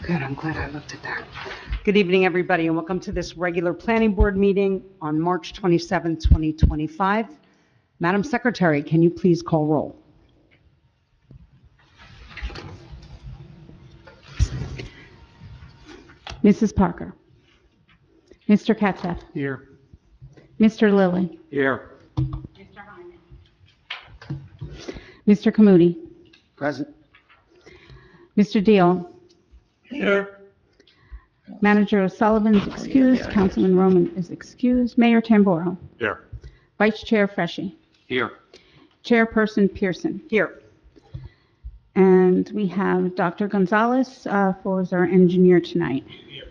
Good, I'm glad I looked at that. Good evening, everybody, and welcome to this regular planning board meeting on March 27, 2025. Madam Secretary, can you please call roll? Mrs. Parker. Mr. Katzef. Here. Mr. Lilly. Here. Mr. Hyman. Mr. Kamudi. Present. Mr. Deal. Here. Manager O'Sullivan's excused. Councilman Roman is excused. Mayor Tamboro. Here. Vice Chair Freshy. Here. Chairperson Pearson. Here. And we have Dr. Gonzalez for as our engineer tonight. Here.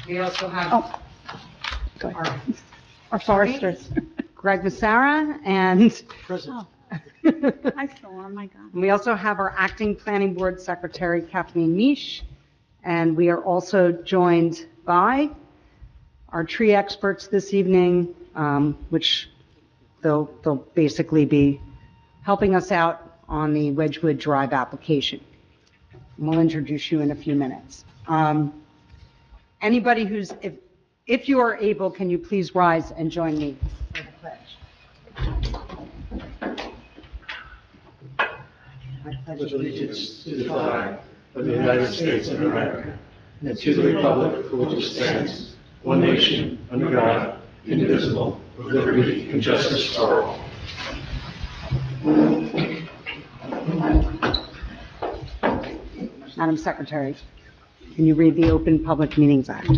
We also have Go ahead. our foresters. Greg Massara, and Present. I saw him, my God. we also have our acting planning board secretary, Kathleen Misch, and we are also joined by our tree experts this evening, which they'll basically be helping us out on the Wedgewood Drive application. And we'll introduce you in a few minutes. Anybody who's, if you are able, can you please rise and join me for the pledge? I pledge Allegiance to the flag of the United States of America and to the republic for which it stands, one nation, under God, indivisible, with liberty and justice for all. Madam Secretary, can you read the Open Public Meetings Act?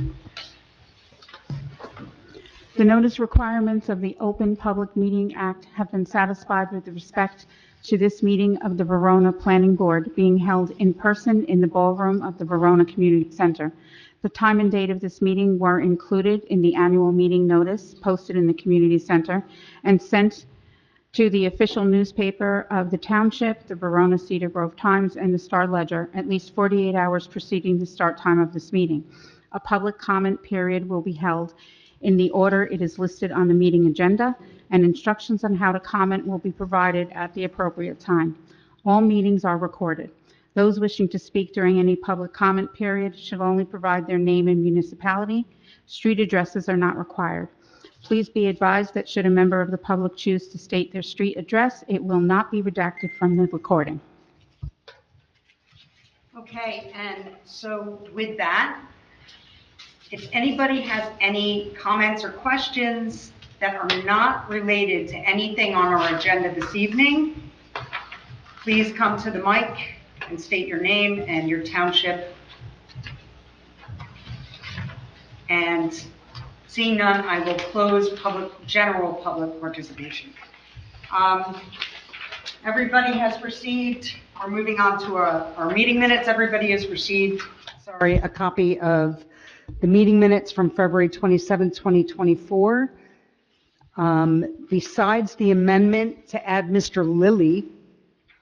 The notice requirements of the Open Public Meeting Act have been satisfied with respect to this meeting of the Verona Planning Board being held in person in the ballroom of the Verona Community Center. The time and date of this meeting were included in the annual meeting notice posted in the Community Center and sent to the official newspaper of the township, the Verona Cedar Grove Times, and the Star Ledger at least 48 hours preceding the start time of this meeting. A public comment period will be held in the order it is listed on the meeting agenda, and instructions on how to comment will be provided at the appropriate time. All meetings are recorded. Those wishing to speak during any public comment period should only provide their name and municipality. Street addresses are not required. Please be advised that should a member of the public choose to state their street address, it will not be redacted from the recording. Okay, and so with that, if anybody has any comments or questions that are not related to anything on our agenda this evening, please come to the mic and state your name and your township. And seeing none, I will close general public participation. Everybody has received, we're moving on to our meeting minutes. Everybody has received, a copy of the meeting minutes from February 27, 2024. Besides the amendment to add Mr. Lilly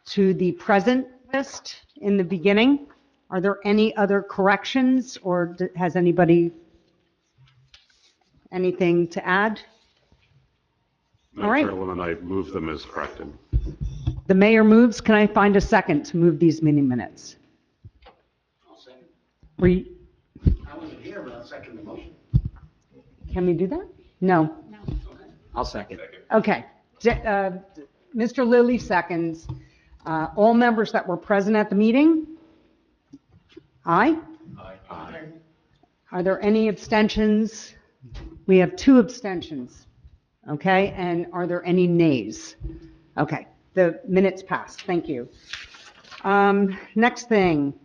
to the present list in the beginning, are there any other corrections, or has anybody anything to add? All right. Madam Chairwoman, I move them as corrected. The mayor moves. Can I find a second to move these meeting minutes? I'll second. I wasn't here, but I'll second the motion. Can we do that? No. I'll second. Okay. Mr. Lilly seconds. All members that were present at the meeting? Aye? Aye. Are there any abstentions? We have 2 abstentions. Okay, and are there any nays? Okay, the minutes passed. Thank you. Next thing,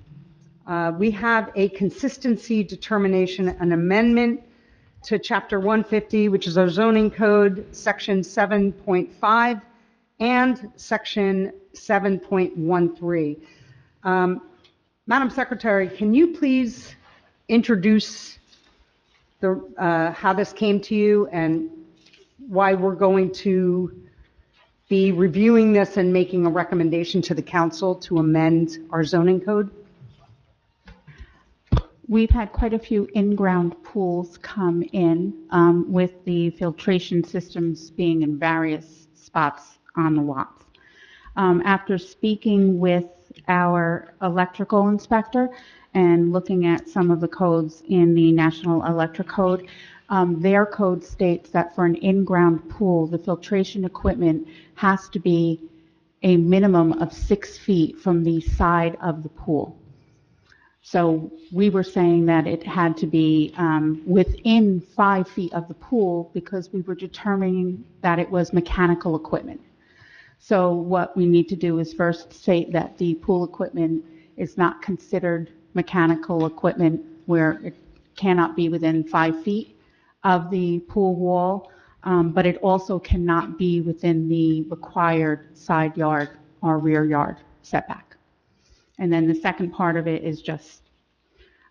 we have a consistency determination, an amendment to Chapter 150, which is our zoning code, Section 7.5 and Section 7.13. Madam Secretary, can you please introduce how this came to you and why we're going to be reviewing this and making a recommendation to the council to amend our zoning code? We've had quite a few in-ground pools come in with the filtration systems being in various spots on the lots. After speaking with our electrical inspector and looking at some of the codes in the National Electric Code. Their code states that for an in-ground pool, the filtration equipment has to be a minimum of 6 feet from the side of the pool. So we were saying that it had to be within 5 feet of the pool because we were determining that it was mechanical equipment. So what we need to do is first state that the pool equipment is not considered mechanical equipment where it cannot be within 5 feet of the pool wall, but it also cannot be within the required side yard or rear yard setback. And then the second part of it is just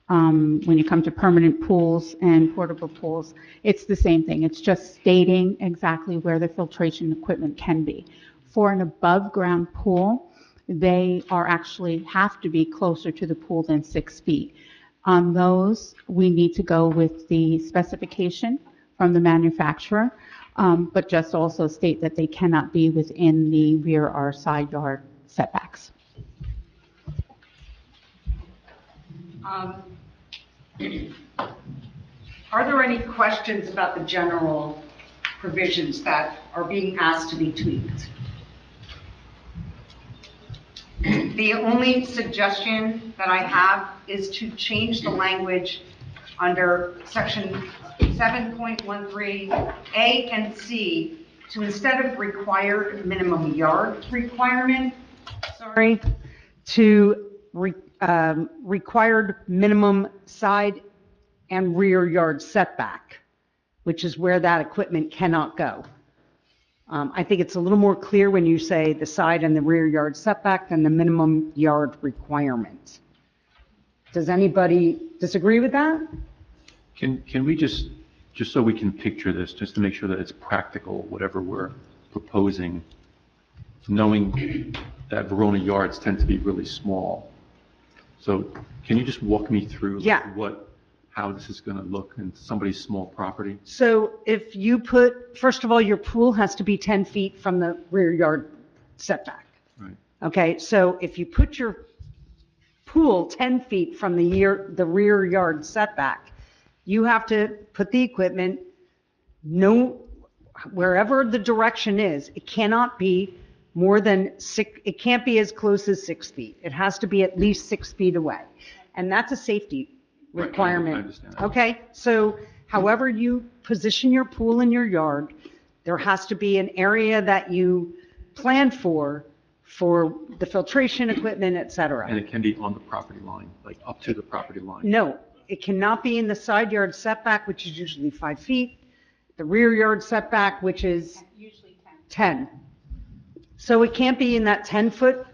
when you come to permanent pools and portable pools, it's the same thing. It's just stating exactly where the filtration equipment can be. For an above ground pool, they are actually have to be closer to the pool than 6 feet. On those, we need to go with the specification from the manufacturer, but just also state that they cannot be within the rear or side yard setbacks. Are there any questions about the general provisions that are being asked to be tweaked? The only suggestion that I have is to change the language under section 7.13 A and C to, instead of required minimum yard requirement, to required minimum side and rear yard setback, which is where that equipment cannot go. I think it's a little more clear when you say the side and the rear yard setback than the minimum yard requirement. Does anybody disagree with that? Can we just so we can picture this, just to make sure that it's practical, whatever we're proposing, knowing that Verona yards tend to be really small. So can you just walk me through how this is going to look in somebody's small property? So if you put, first of all, your pool has to be 10 feet from the rear yard setback. Right. Okay, so if you put your pool 10 feet from the rear yard setback, you have to put the equipment wherever the direction is. It cannot be more than 6, it can't be as close as 6 feet. It has to be at least 6 feet away. And that's a safety requirement. I understand. Okay, so however you position your pool in your yard, there has to be an area that you plan for the filtration equipment, et cetera. And it can be on the property line, like up to the property line? No, it cannot be in the side yard setback, which is usually 5 feet, the rear yard setback, which is Usually 10. So it can't be in that 10 foot,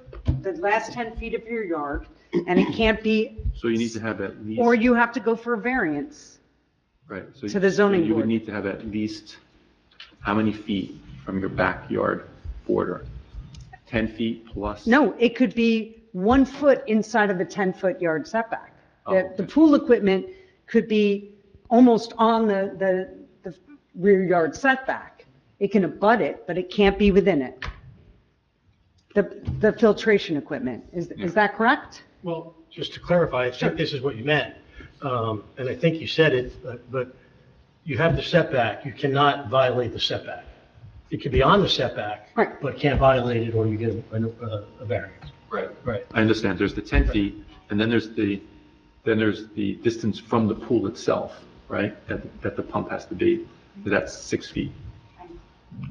the last 10 feet of your yard, and it can't be. So you need to have at least. Or you have to go for a variance. Right. So to the zoning so you would board. need to have at least how many feet from your backyard border? 10 feet plus? No, it could be 1 foot inside of the 10-foot yard setback. Oh, The okay. pool equipment could be almost on the rear yard setback. It can abut it, but it can't be within it. The filtration equipment, is that correct? Well, just to clarify, I think this is what you meant, and I think you said it, but you have the setback, you cannot violate the setback. It can be on the setback, Right. but can't violate it or you get a variance. Right. Right. I understand. There's the 10 feet, and then there's the distance from the pool itself, right? That the pump has to be. That's 6 feet.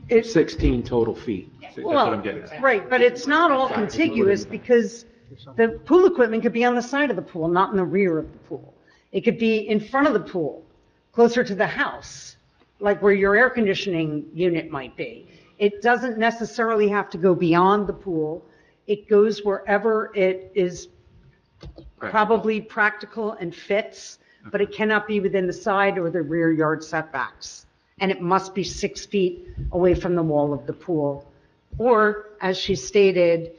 It's 16 total feet. That's what I'm getting at. Right, but it's not all contiguous because the pool equipment could be on the side of the pool, not in the rear of the pool. It could be in front of the pool, closer to the house, like where your air conditioning unit might be. It doesn't necessarily have to go beyond the pool. It goes wherever it is probably practical and fits, but it cannot be within the side or the rear yard setbacks. And it must be 6 feet away from the wall of the pool. Or, as she stated,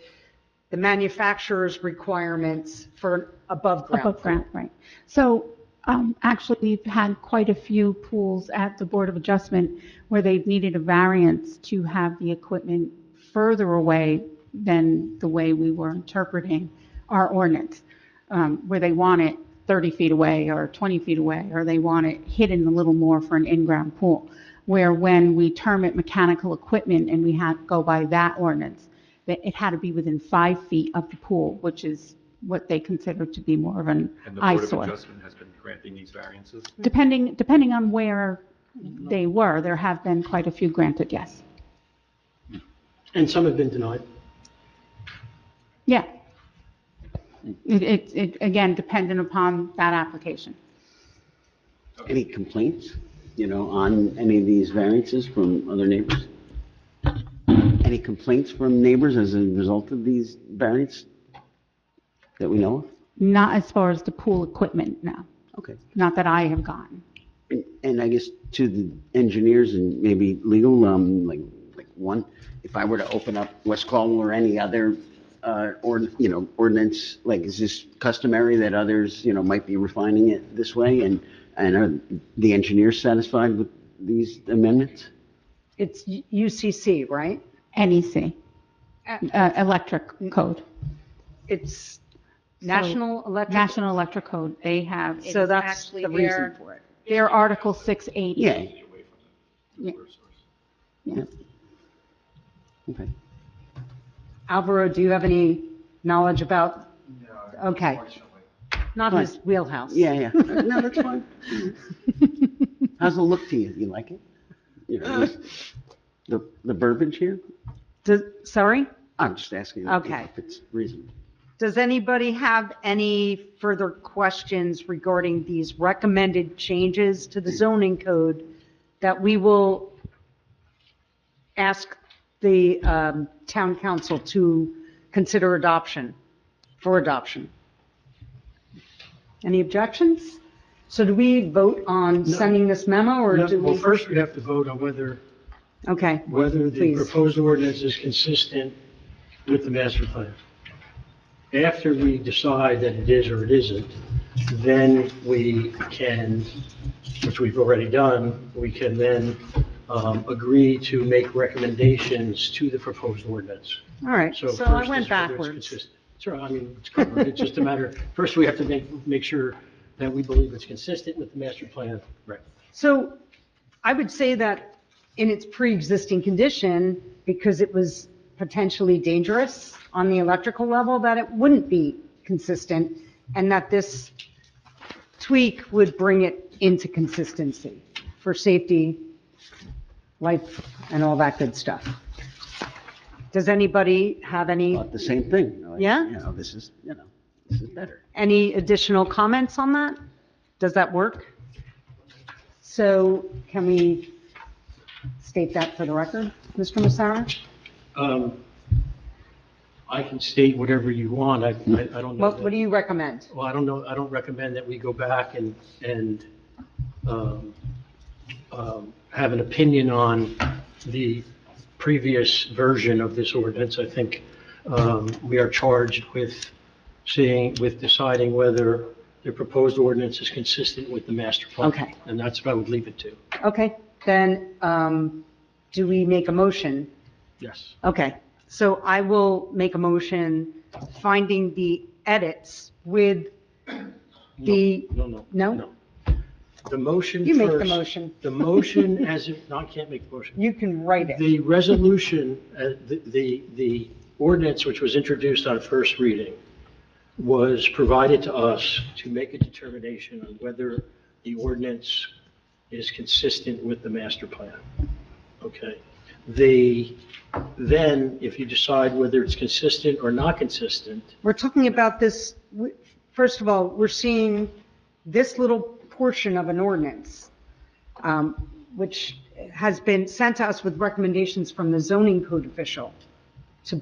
the manufacturer's requirements for above ground. Above ground, right. So actually, we've had quite a few pools at the Board of Adjustment where they've needed a variance to have the equipment further away than the way we were interpreting our ordinance, where they want it 30 feet away or 20 feet away, or they want it hidden a little more for an in-ground pool. Where when we term it mechanical equipment and we had go by that ordinance, that it had to be within 5 feet of the pool, which is what they consider to be more of an And the Board of eyesore. Adjustment has been granting these variances? Depending on where they were, there have been quite a few granted, yes. And some have been denied. Yeah. It again, dependent upon that application. Any complaints, on any of these variances from other neighbors? Any complaints from neighbors as a result of these variants that we know of? Not as far as the pool equipment, no. Okay. Not that I have gotten. And I guess to the engineers and maybe legal, like one, if I were to open up West Caldwell or any other, ordinance, like, is this customary that others, might be refining it this way? And are the engineers satisfied with these amendments? It's UCC, right? NEC, electric code. It's National Electric. National Electric Code, they have, it So is that's actually the reason their, for it. their Article 680. Yeah. Yeah. Yeah. Okay. Alvaro, do you have any knowledge about? Okay. Not his wheelhouse. Yeah. No, that's fine. How's it look to you? You like it? The verbiage here? Sorry? I'm just asking Okay. if it's reasonable. Does anybody have any further questions regarding these recommended changes to the zoning code that we will ask the town council to consider for adoption? Any objections? So do we vote on No. sending this memo, or do Well, we? first we have to vote on whether Okay, the please. proposed ordinance is consistent with the master plan. After we decide that it is or it isn't, then we can, which we've already done, we can then agree to make recommendations to the proposed ordinance. All right, so I first went is whether it's backwards. consistent. Sure, I mean, it's covered. It's just a matter, first we have to make sure that we believe it's consistent with the master plan. Right. So I would say that in its pre-existing condition, because it was potentially dangerous on the electrical level, that it wouldn't be consistent, and that this tweak would bring it into consistency for safety, life, and all that good stuff. Does anybody have any, Thought the same thing. Like, Yeah? This is better. any additional comments on that? Does that work? So can we state that for the record, Mr. Massara? I can state whatever you want. I don't know. What do you recommend? Well, I don't know. I don't recommend that we go back and have an opinion on the previous version of this ordinance. I think we are charged with deciding whether the proposed ordinance is consistent with the master plan. Okay. And that's what I would leave it to. Okay, then, do we make a motion? Yes. Okay, so I will make a motion finding the edits with the, No? No? The motion You make the first. motion. The motion as it, no, I can't make the motion. You can write it. The resolution, the ordinance which was introduced on first reading was provided to us to make a determination on whether the ordinance is consistent with the master plan. Okay? Then, if you decide whether it's consistent or not consistent, We're talking about this, first of all, we're seeing this little portion of an ordinance, which has been sent to us with recommendations from the zoning code official to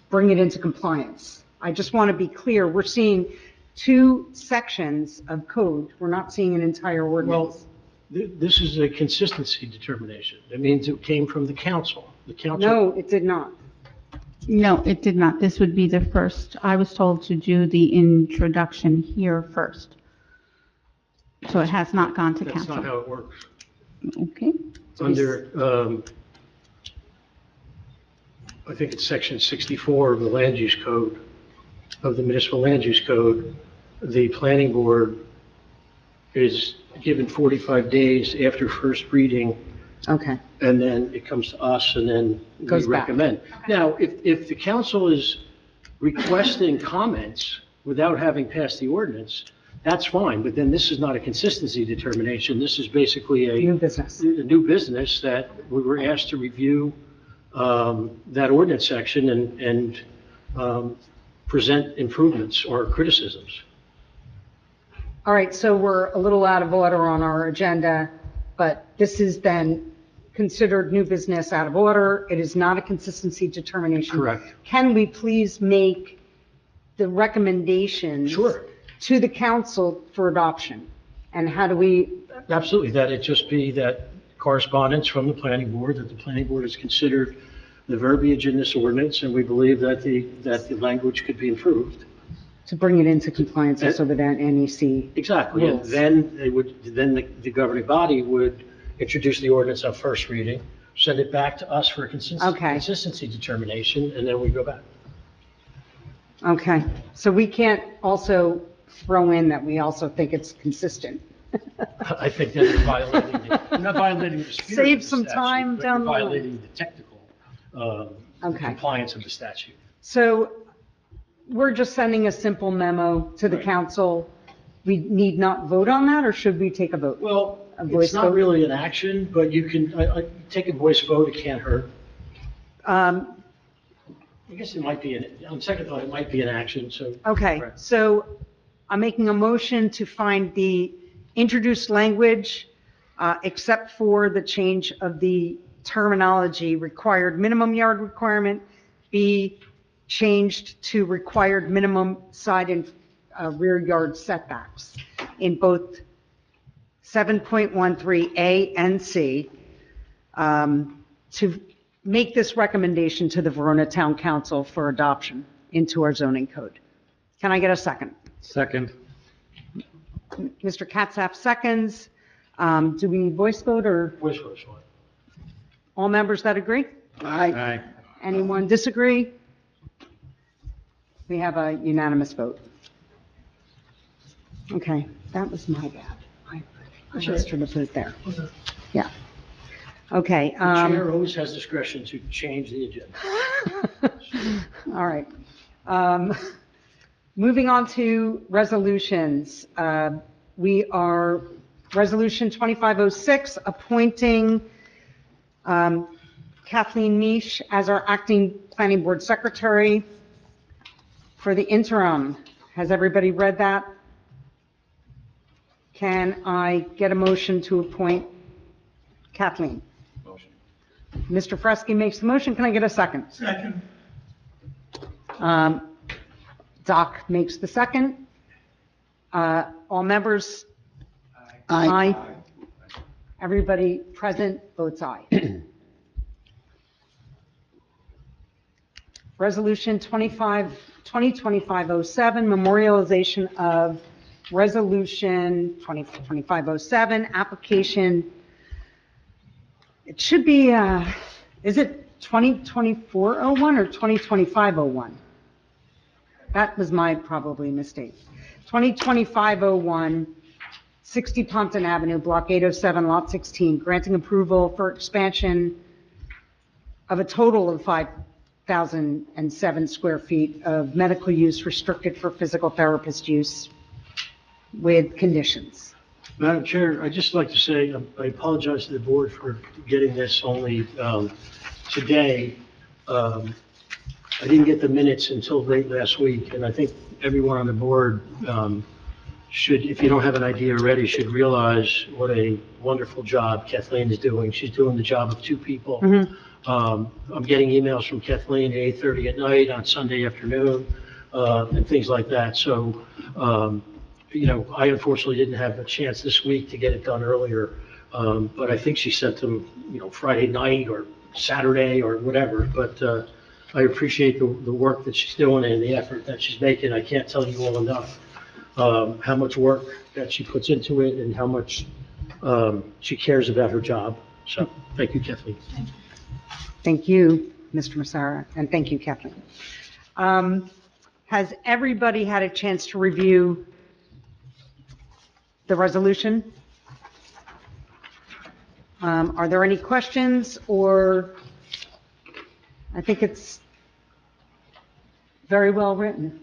bring it into compliance. I just want to be clear, we're seeing two sections of code, we're not seeing an entire ordinance. this is a consistency determination. That means it came from the council. The council. No, it did not. No, it did not. This would be the first. I was told to do the introduction here first. So it has not gone to That's council. not how it works. Okay. Under, I think it's section 64 of the land use code, of the municipal land use code, the planning board is given 45 days after first reading, Okay, and then it comes to us, and then we Goes back. recommend. Now, if the council is requesting comments without having passed the ordinance, that's fine, but then this is not a consistency determination. This is basically new business. a new business that we were asked to review that ordinance section and present improvements or criticisms. All right, so we're a little out of order on our agenda, but this is then considered new business out of order. It is not a consistency determination. Correct. Can we please make the recommendations Sure. to the council for adoption? And how do we, Absolutely, that it just be that correspondence from the planning board, that the planning board has considered the verbiage in this ordinance, and we believe that the language could be improved. to bring it into compliance also with that NEC? Exactly, and Rules. then the governing body would introduce the ordinance on first reading, send it back to us for a Okay. consistency determination, and then we go back. Okay, so we can't also throw in that we also think it's consistent? I think that you're not violating the spirit Save of the some statute, time but down the you're line. violating the technical Okay. compliance of the statute. So we're just sending a simple memo to the Right. council. We need not vote on that, or should we take a vote? Well, A voice it's not vote? really an action, but you can, take a voice vote, it can't hurt. Um, I guess it might be, on second thought, it might be an action, so. Okay, Correct. so I'm making a motion to find the introduced language, except for the change of the terminology, required minimum yard requirement, be changed to required minimum side and rear yard setbacks in both 7.13A and C, to make this recommendation to the Verona Town Council for adoption into our zoning code. Can I get a second? Second. Mr. Katsaf seconds. Do we voice vote, or Voice vote's fine. all members that agree? Aye. Anyone disagree? We have a unanimous vote. Okay, that was my bad. I asked her to put it there. Yeah. Okay. The chair always has discretion to change the agenda. All right. Moving on to resolutions. We are, Resolution 2506, appointing Kathleen Misch as our acting planning board secretary for the interim. Has everybody read that? Can I get a motion to appoint Kathleen? Motion. Mr. Fresky makes the motion. Can I get a second? Second. Doc makes the second. All members? Aye. Everybody present votes aye. Resolution 2025-07, memorialization of Resolution 2507, application. It should be, is it 2024-01 or 2025-01? That was my probably mistake. 2025-01, 60 Pompton Avenue, Block 807, Lot 16, granting approval for expansion of a total of 5,007 square feet of medical use restricted for physical therapist use with conditions. Madam Chair, I'd just like to say, I apologize to the board for getting this only today. I didn't get the minutes until late last week, and I think everyone on the board should, if you don't have an idea already, should realize what a wonderful job Kathleen is doing. She's doing the job of two people. I'm getting emails from Kathleen at 8:30 at night on Sunday afternoon, and things like that. So, I unfortunately didn't have a chance this week to get it done earlier, but I think she sent them, Friday night or Saturday or whatever. But I appreciate the work that she's doing and the effort that she's making. I can't tell you all enough how much work that she puts into it and how much she cares about her job. So, thank you, Kathleen. Thank you. Mr. Massara, and thank you, Kathleen. Has everybody had a chance to review the resolution? Are there any questions, or I think it's very well written.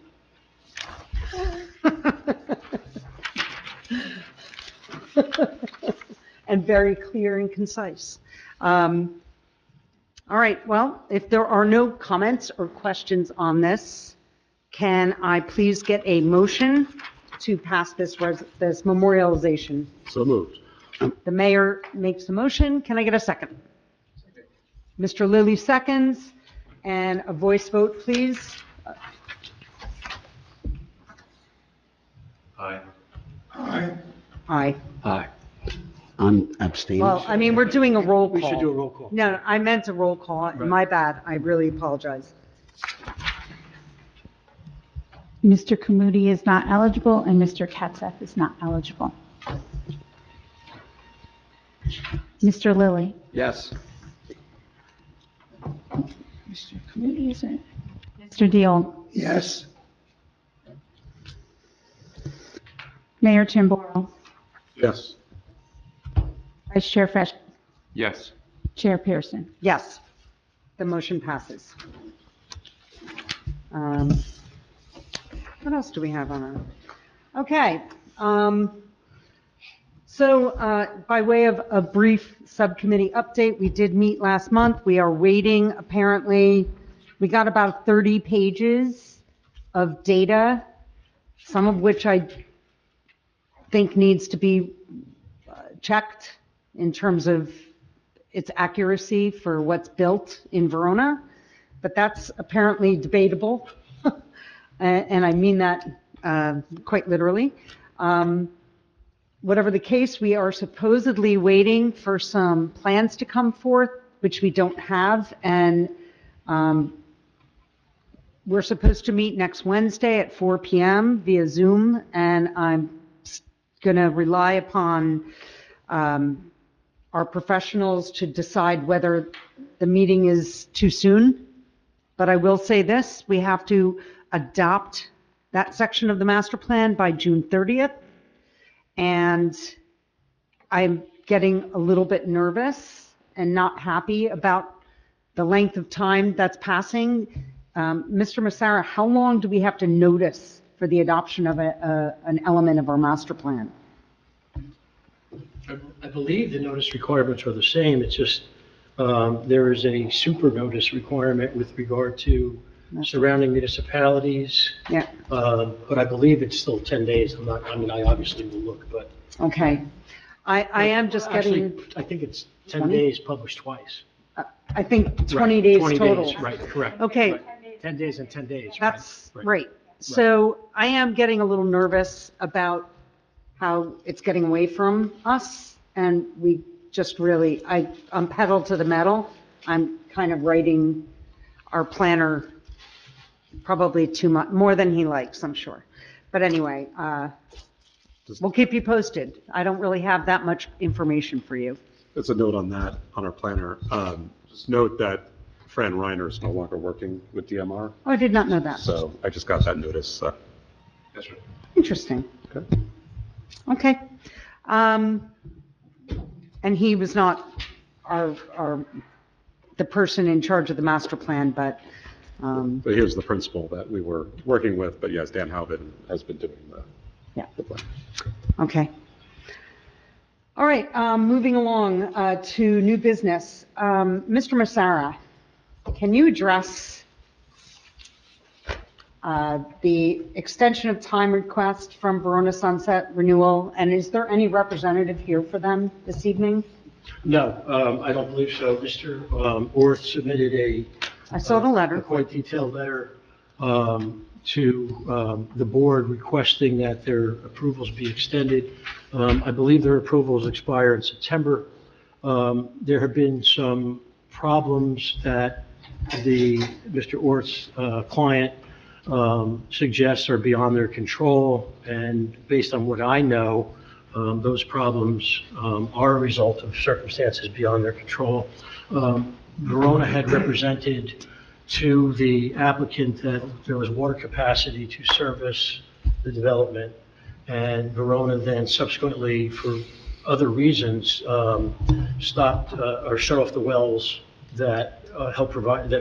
And very clear and concise. All right, well, if there are no comments or questions on this, can I please get a motion to pass this memorialization? So moved. The mayor makes a motion. Can I get a second? Mr. Lilly seconds, and a voice vote, please. Aye. Aye. Aye. I'm abstaining. Well, I mean, we're doing a roll call. We should do a roll call. No, I meant a roll call. My bad. I really apologize. Mr. Kamudi is not eligible, and Mr. Katsef is not eligible. Mr. Lilly? Yes. Mr. Kamudi, is it? Mr. Deal? Yes. Mayor Tamboro? Yes. Vice Chair Fesh? Yes. Chair Pearson? Yes, the motion passes. What else do we have on our? Okay. So by way of a brief subcommittee update, we did meet last month. We are waiting, apparently, we got about 30 pages of data, some of which I think needs to be checked in terms of its accuracy for what's built in Verona, but that's apparently debatable, and I mean that quite literally. Whatever the case, we are supposedly waiting for some plans to come forth, which we don't have, and we're supposed to meet next Wednesday at 4 p.m. via Zoom, and I'm going to rely upon our professionals to decide whether the meeting is too soon. But I will say this, we have to adopt that section of the master plan by June 30th. And I'm getting a little bit nervous and not happy about the length of time that's passing. Mr. Massara, how long do we have to notice for the adoption of an element of our master plan? I believe the notice requirements are the same. It's just there is a super notice requirement with regard to surrounding municipalities. Yeah. But I believe it's still 10 days. I obviously will look, but. Okay. I am just getting. Actually, I think it's 10 20? days published twice. I think 20 Right, days 20 total. days, right, correct. Okay. Right. 10 days and 10 days. That's right. right. So I am getting a little nervous about how it's getting away from us, and we just really, I'm pedal to the metal. I'm kind of writing our planner probably too much, more than he likes, I'm sure. But anyway, we'll keep you posted. I don't really have that much information for you. As a note on that, on our planner, just note that Fran Reiner is no longer working with DMR, Oh, I did not know that. so I just got that notice. That's right. Interesting. Okay. Okay. And he was not the person in charge of the master plan, but, But here's the principal that we were working with, but yes, Dan Halvin has been doing yeah. the plan. Okay. All right, moving along to new business. Mr. Massara, can you address the extension of time request from Verona Sunset Renewal? And is there any representative here for them this evening? No, I don't believe so. Mr. Orth submitted I saw the a letter. quite detailed letter to the board requesting that their approvals be extended. I believe their approvals expire in September. There have been some problems that Mr. Orth's client suggests are beyond their control, and based on what I know, Those problems are a result of circumstances beyond their control. Verona had represented to the applicant that there was water capacity to service the development, and Verona then subsequently, for other reasons, stopped or shut off the wells that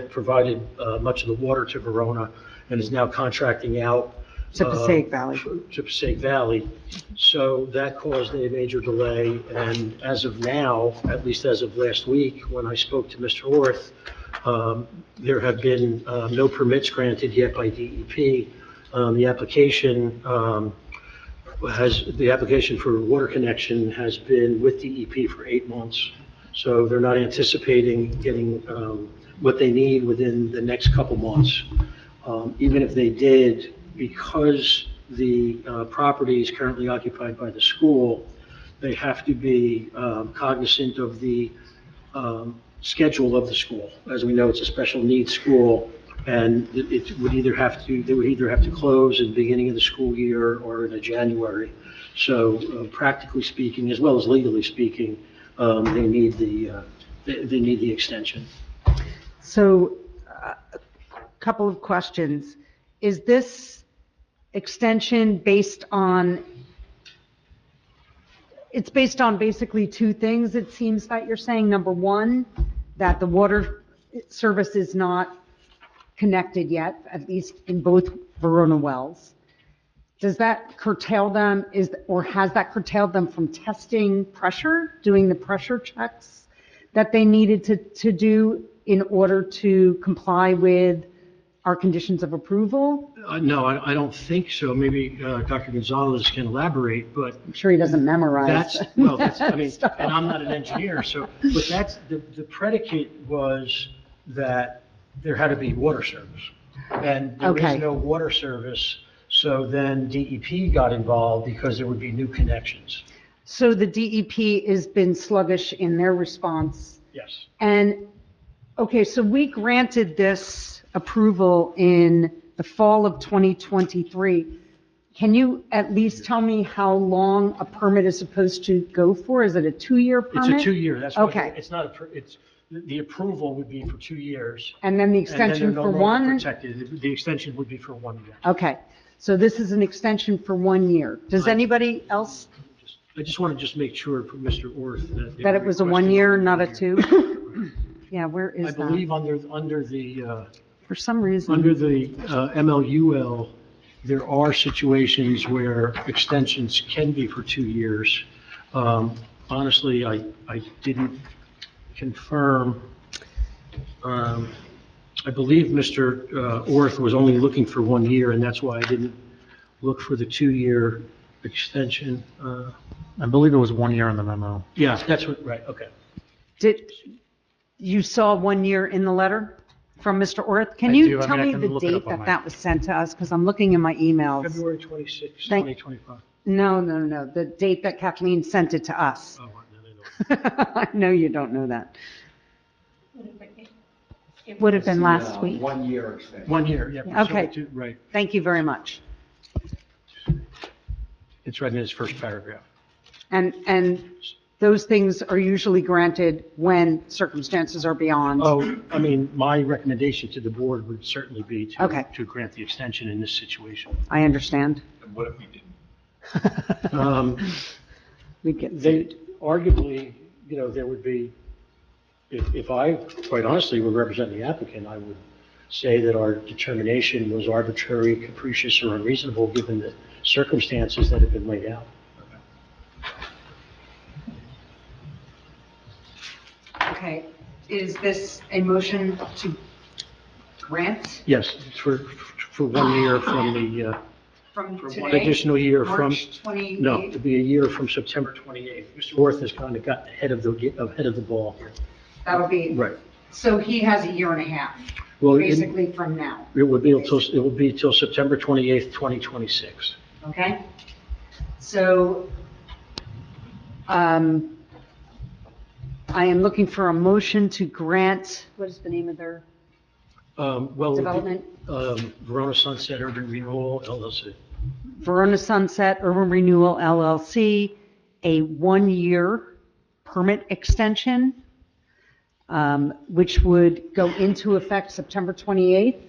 provided much of the water to Verona, and is now contracting out To Passaic Valley. to Passaic Valley. So that caused a major delay, and as of now, at least as of last week, when I spoke to Mr. Orth, there have been no permits granted yet by DEP. The application for water connection has been with DEP for 8 months, so they're not anticipating getting what they need within the next couple months. Even if they did, because the property is currently occupied by the school, they have to be cognizant of the schedule of the school. As we know, it's a special needs school, and they would either have to close at the beginning of the school year or in January. So practically speaking, as well as legally speaking, they need the extension. So, a couple of questions. Is this extension based on, it's based on basically two things, it seems that you're saying. Number one, that the water service is not connected yet, at least in both Verona wells. Does that curtail them, or has that curtailed them from testing pressure, doing the pressure checks that they needed to do in order to comply with our conditions of approval? No, I don't think so. Maybe Dr. Gonzalez can elaborate, but I'm sure he doesn't memorize. I mean, and I'm not an engineer, so, but that's, the predicate was that there had to be water service. And there Okay. is no water service, so then DEP got involved because there would be new connections. So the DEP has been sluggish in their response. Yes. And, okay, so we granted this approval in the fall of 2023. Can you at least tell me how long a permit is supposed to go for? Is it a 2-year permit? It's a 2-year, that's what, Okay. it's not the approval would be for 2 years. And then the And then extension they're for no longer one? protected. The extension would be for 1 year. Okay, so this is an extension for 1 year. Does anybody else, I just want to just make sure for Mr. Orth that. they that were it was a requesting 1 year, 1 not a year. 2? Yeah, where I is believe that? under the For some reason. MLUL, there are situations where extensions can be for 2 years. Honestly, I didn't confirm. I believe Mr. Orth was only looking for 1 year, and that's why I didn't look for the 2-year extension. I believe it was 1 year in the memo. Yeah, that's what, right, okay. Did, you saw 1 year in the letter from Mr. Orth? Can I you do. I tell mean, I me can the look it up date on that my- that was sent to us? Because I'm looking in my emails. February 26, Thank- 2025. No, the date that Kathleen sent it to us. Oh, no, no, no. I know you don't know that. It would have been last week. 1 year extension. 1 year, yeah. Okay. pursuant to- Right, Thank you very much. it's right in his first paragraph. And those things are usually granted when circumstances are beyond. Oh, I mean, my recommendation to the board would certainly be Okay. to grant the extension in this situation. I understand. And what if we didn't? We get, They, arguably, there would be, if I, quite honestly, were representing the applicant, I would say that our determination was arbitrary, capricious, or unreasonable, given the circumstances that have been laid out. okay, is this a motion to grant Yes, for 1 year from the, from for today? one additional year from, March 28th? no, it'd be a year from September 28th. Mr. Worth has kind of got ahead of the ball here. That would be, Right. so he has a year and a half, Well, basically from now, it would be till September 28th, 2026. okay? So, I am looking for a motion to grant, what is the name of their Well, it would be, development? Verona Sunset Urban Renewal LLC. Verona Sunset Urban Renewal LLC, a 1-year permit extension, which would go into effect September 28th.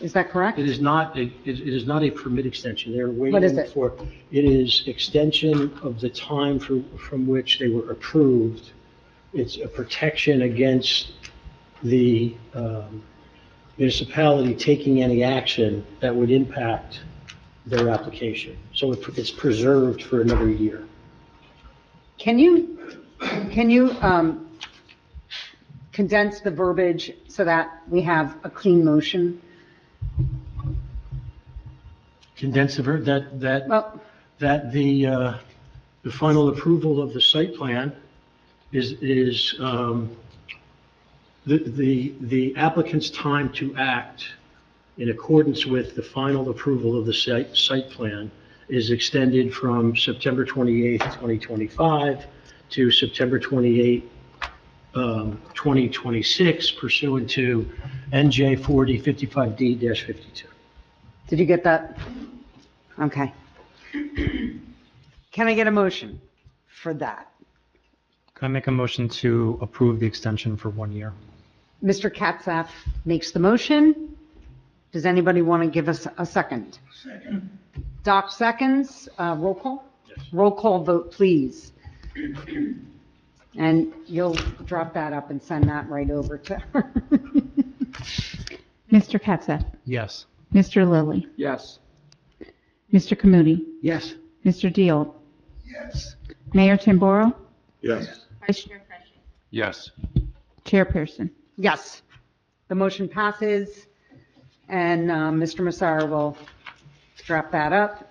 Is that correct? It is not a permit extension. They're What is waiting it? for, it is extension of the time from which they were approved. It's a protection against the municipality taking any action that would impact their application. So it's preserved for another year. Can you condense the verbiage so that we have a clean motion? Condense the, that Well, the final approval of the site plan is the applicant's time to act in accordance with the final approval of the site plan is extended from September 28th, 2025 to September 28th, 2026 pursuant to NJ 4055D-52. did you get that? Okay. Can I get a motion for that? Can I make a motion to approve the extension for 1 year? Mr. Katsaf makes the motion. Does anybody want to give us a second? Second. Doc seconds, roll call? Yes. Roll call vote, please. And you'll drop that up and send that right over to her. Mr. Katsaf, Yes. Mr. Lilly, Yes. Mr. Kamudi, Yes. Mr. Deal, Yes. Mayor Tamboro, Yes. Vice Chair Freshy, Yes. Chairperson. Yes, the motion passes, and Mr. Massara will drop that up.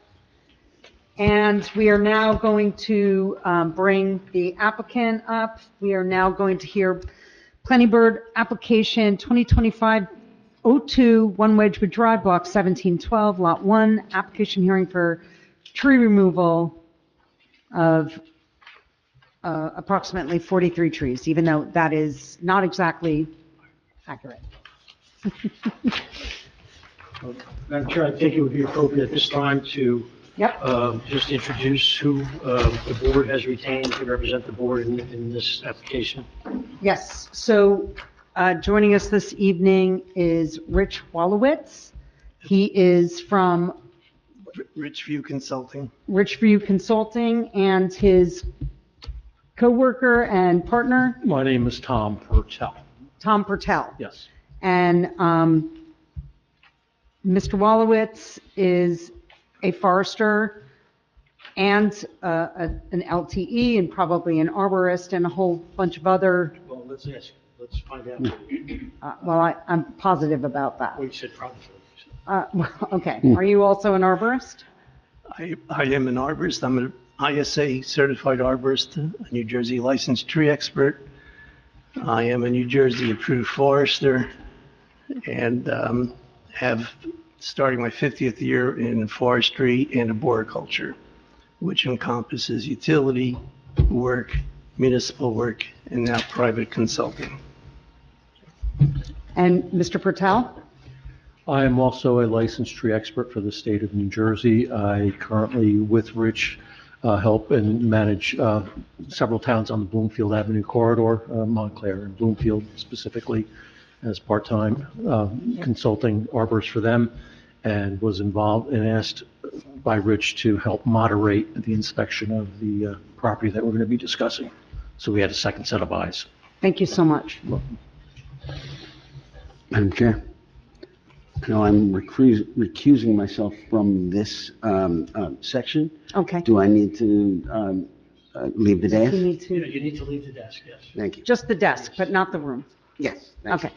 And we are now going to bring the applicant up. We are now going to hear Planning Board application 2025-02, One Wedgewood Drive, Block 1712, Lot 1, application hearing for tree removal of approximately 43 trees, even though that is not exactly accurate. Madam Chair, I think it would be appropriate at this time to Yep. just introduce who the board has retained to represent the board in this application. Yes, so joining us this evening is Rich Wallowitz. He is from Richview Consulting. Richview Consulting, and his coworker and partner, My name is Tom Purtell. Tom Pertel. Yes. And Mr. Wallowitz is a forester and an LTE and probably an arborist and a whole bunch of other, Well, let's find out. well, I'm positive about that. Well, you said probably. Well, okay, are you also an arborist? I am an arborist. I'm an ISA certified arborist, a New Jersey licensed tree expert. I am a New Jersey approved forester and have starting my 50th year in forestry and arboriculture, which encompasses utility work, municipal work, and now private consulting. And Mr. Pertel? I am also a licensed tree expert for the state of New Jersey. I currently, with Rich, help and manage several towns on the Bloomfield Avenue corridor, Montclair and Bloomfield specifically, as part-time consulting arborist for them, and was involved and asked by Rich to help moderate the inspection of the property that we're going to be discussing. So we had a second set of eyes. Thank you so much. Madam Chair? No, I'm recusing myself from this section. Okay. Do I need to leave the You dais? need to, You need to leave the desk, yes. Thank you. just the desk, but not the room. Yes. thank you. Okay.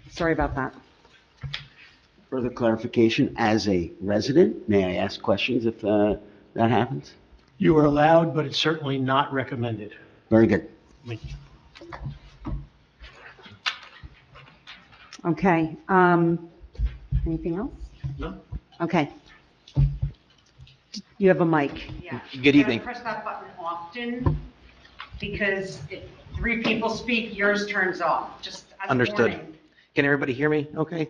Sorry about that. Further clarification, as a resident, may I ask questions if that happens? You are allowed, but it's certainly not recommended. Very good. Thank you. Okay. Anything else? No? Okay. You have a mic. Yeah. Good evening. Press that button often, because if 3 people speak, yours turns off, just as a Understood. warning. Can everybody hear me? Okay.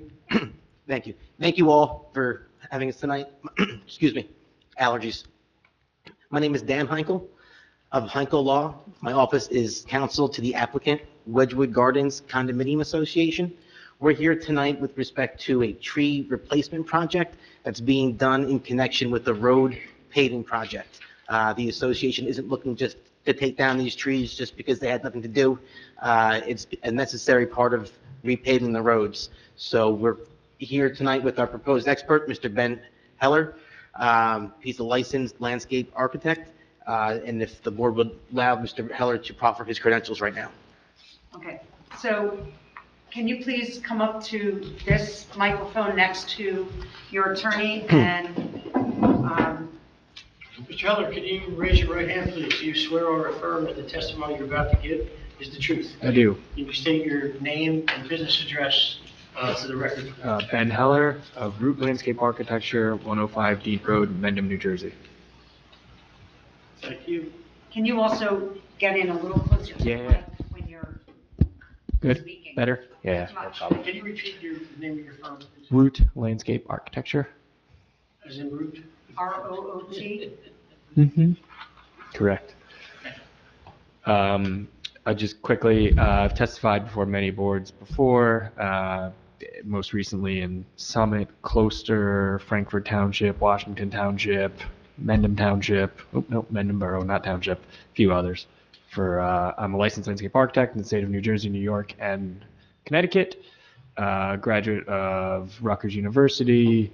Thank you. Thank you all for having us tonight. Excuse me. Allergies. My name is Dan Heinkel of Heinkel Law. My office is counsel to the applicant, Wedgewood Gardens Condominium Association. We're here tonight with respect to a tree replacement project that's being done in connection with the road paving project. The association isn't looking just to take down these trees just because they had nothing to do. It's a necessary part of repaving the roads. So we're here tonight with our proposed expert, Mr. Ben Heller. He's a licensed landscape architect, and if the board would allow Mr. Heller to proffer his credentials right now. Okay, so can you please come up to this microphone next to your attorney and, Mr. Heller, can you raise your right hand, please? Do you swear or affirm that the testimony you're about to give is the truth? I do. Can you state your name and business address to the record? Ben Heller of Root Landscape Architecture, 105 Deep Road, Mendham, New Jersey. Thank you. can you also get in a little closer to the Yeah. mic when you're Good? speaking? Better? Yeah. Much. Can you repeat the name of your firm, please? Root Landscape Architecture. As in root? ROOT? Mm-hmm. Correct. I just quickly, I've testified before many boards before, most recently in Summit, Closter, Frankfurt Township, Washington Township, Mendham Township, Mendham Borough, not Township, a few others. I'm a licensed landscape architect in the state of New Jersey, New York, and Connecticut, graduate of Rutgers University,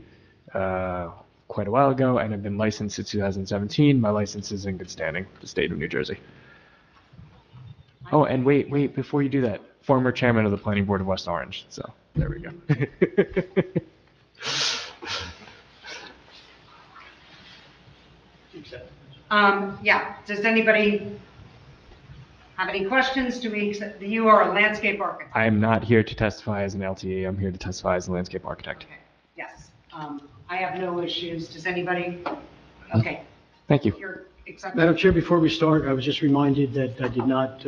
quite a while ago, and have been licensed since 2017. My license is in good standing, the state of New Jersey. Oh, and wait, before you do that, former chairman of the planning board of West Orange, so there we go. Yeah, does anybody have any questions? Do we accept, you are a landscape architect? I am not here to testify as an LTA, I'm here to testify as a landscape architect. Okay, yes, I have no issues. Does anybody? Okay. Thank you. You're accepting? Madam Chair, before we start, I was just reminded that I did not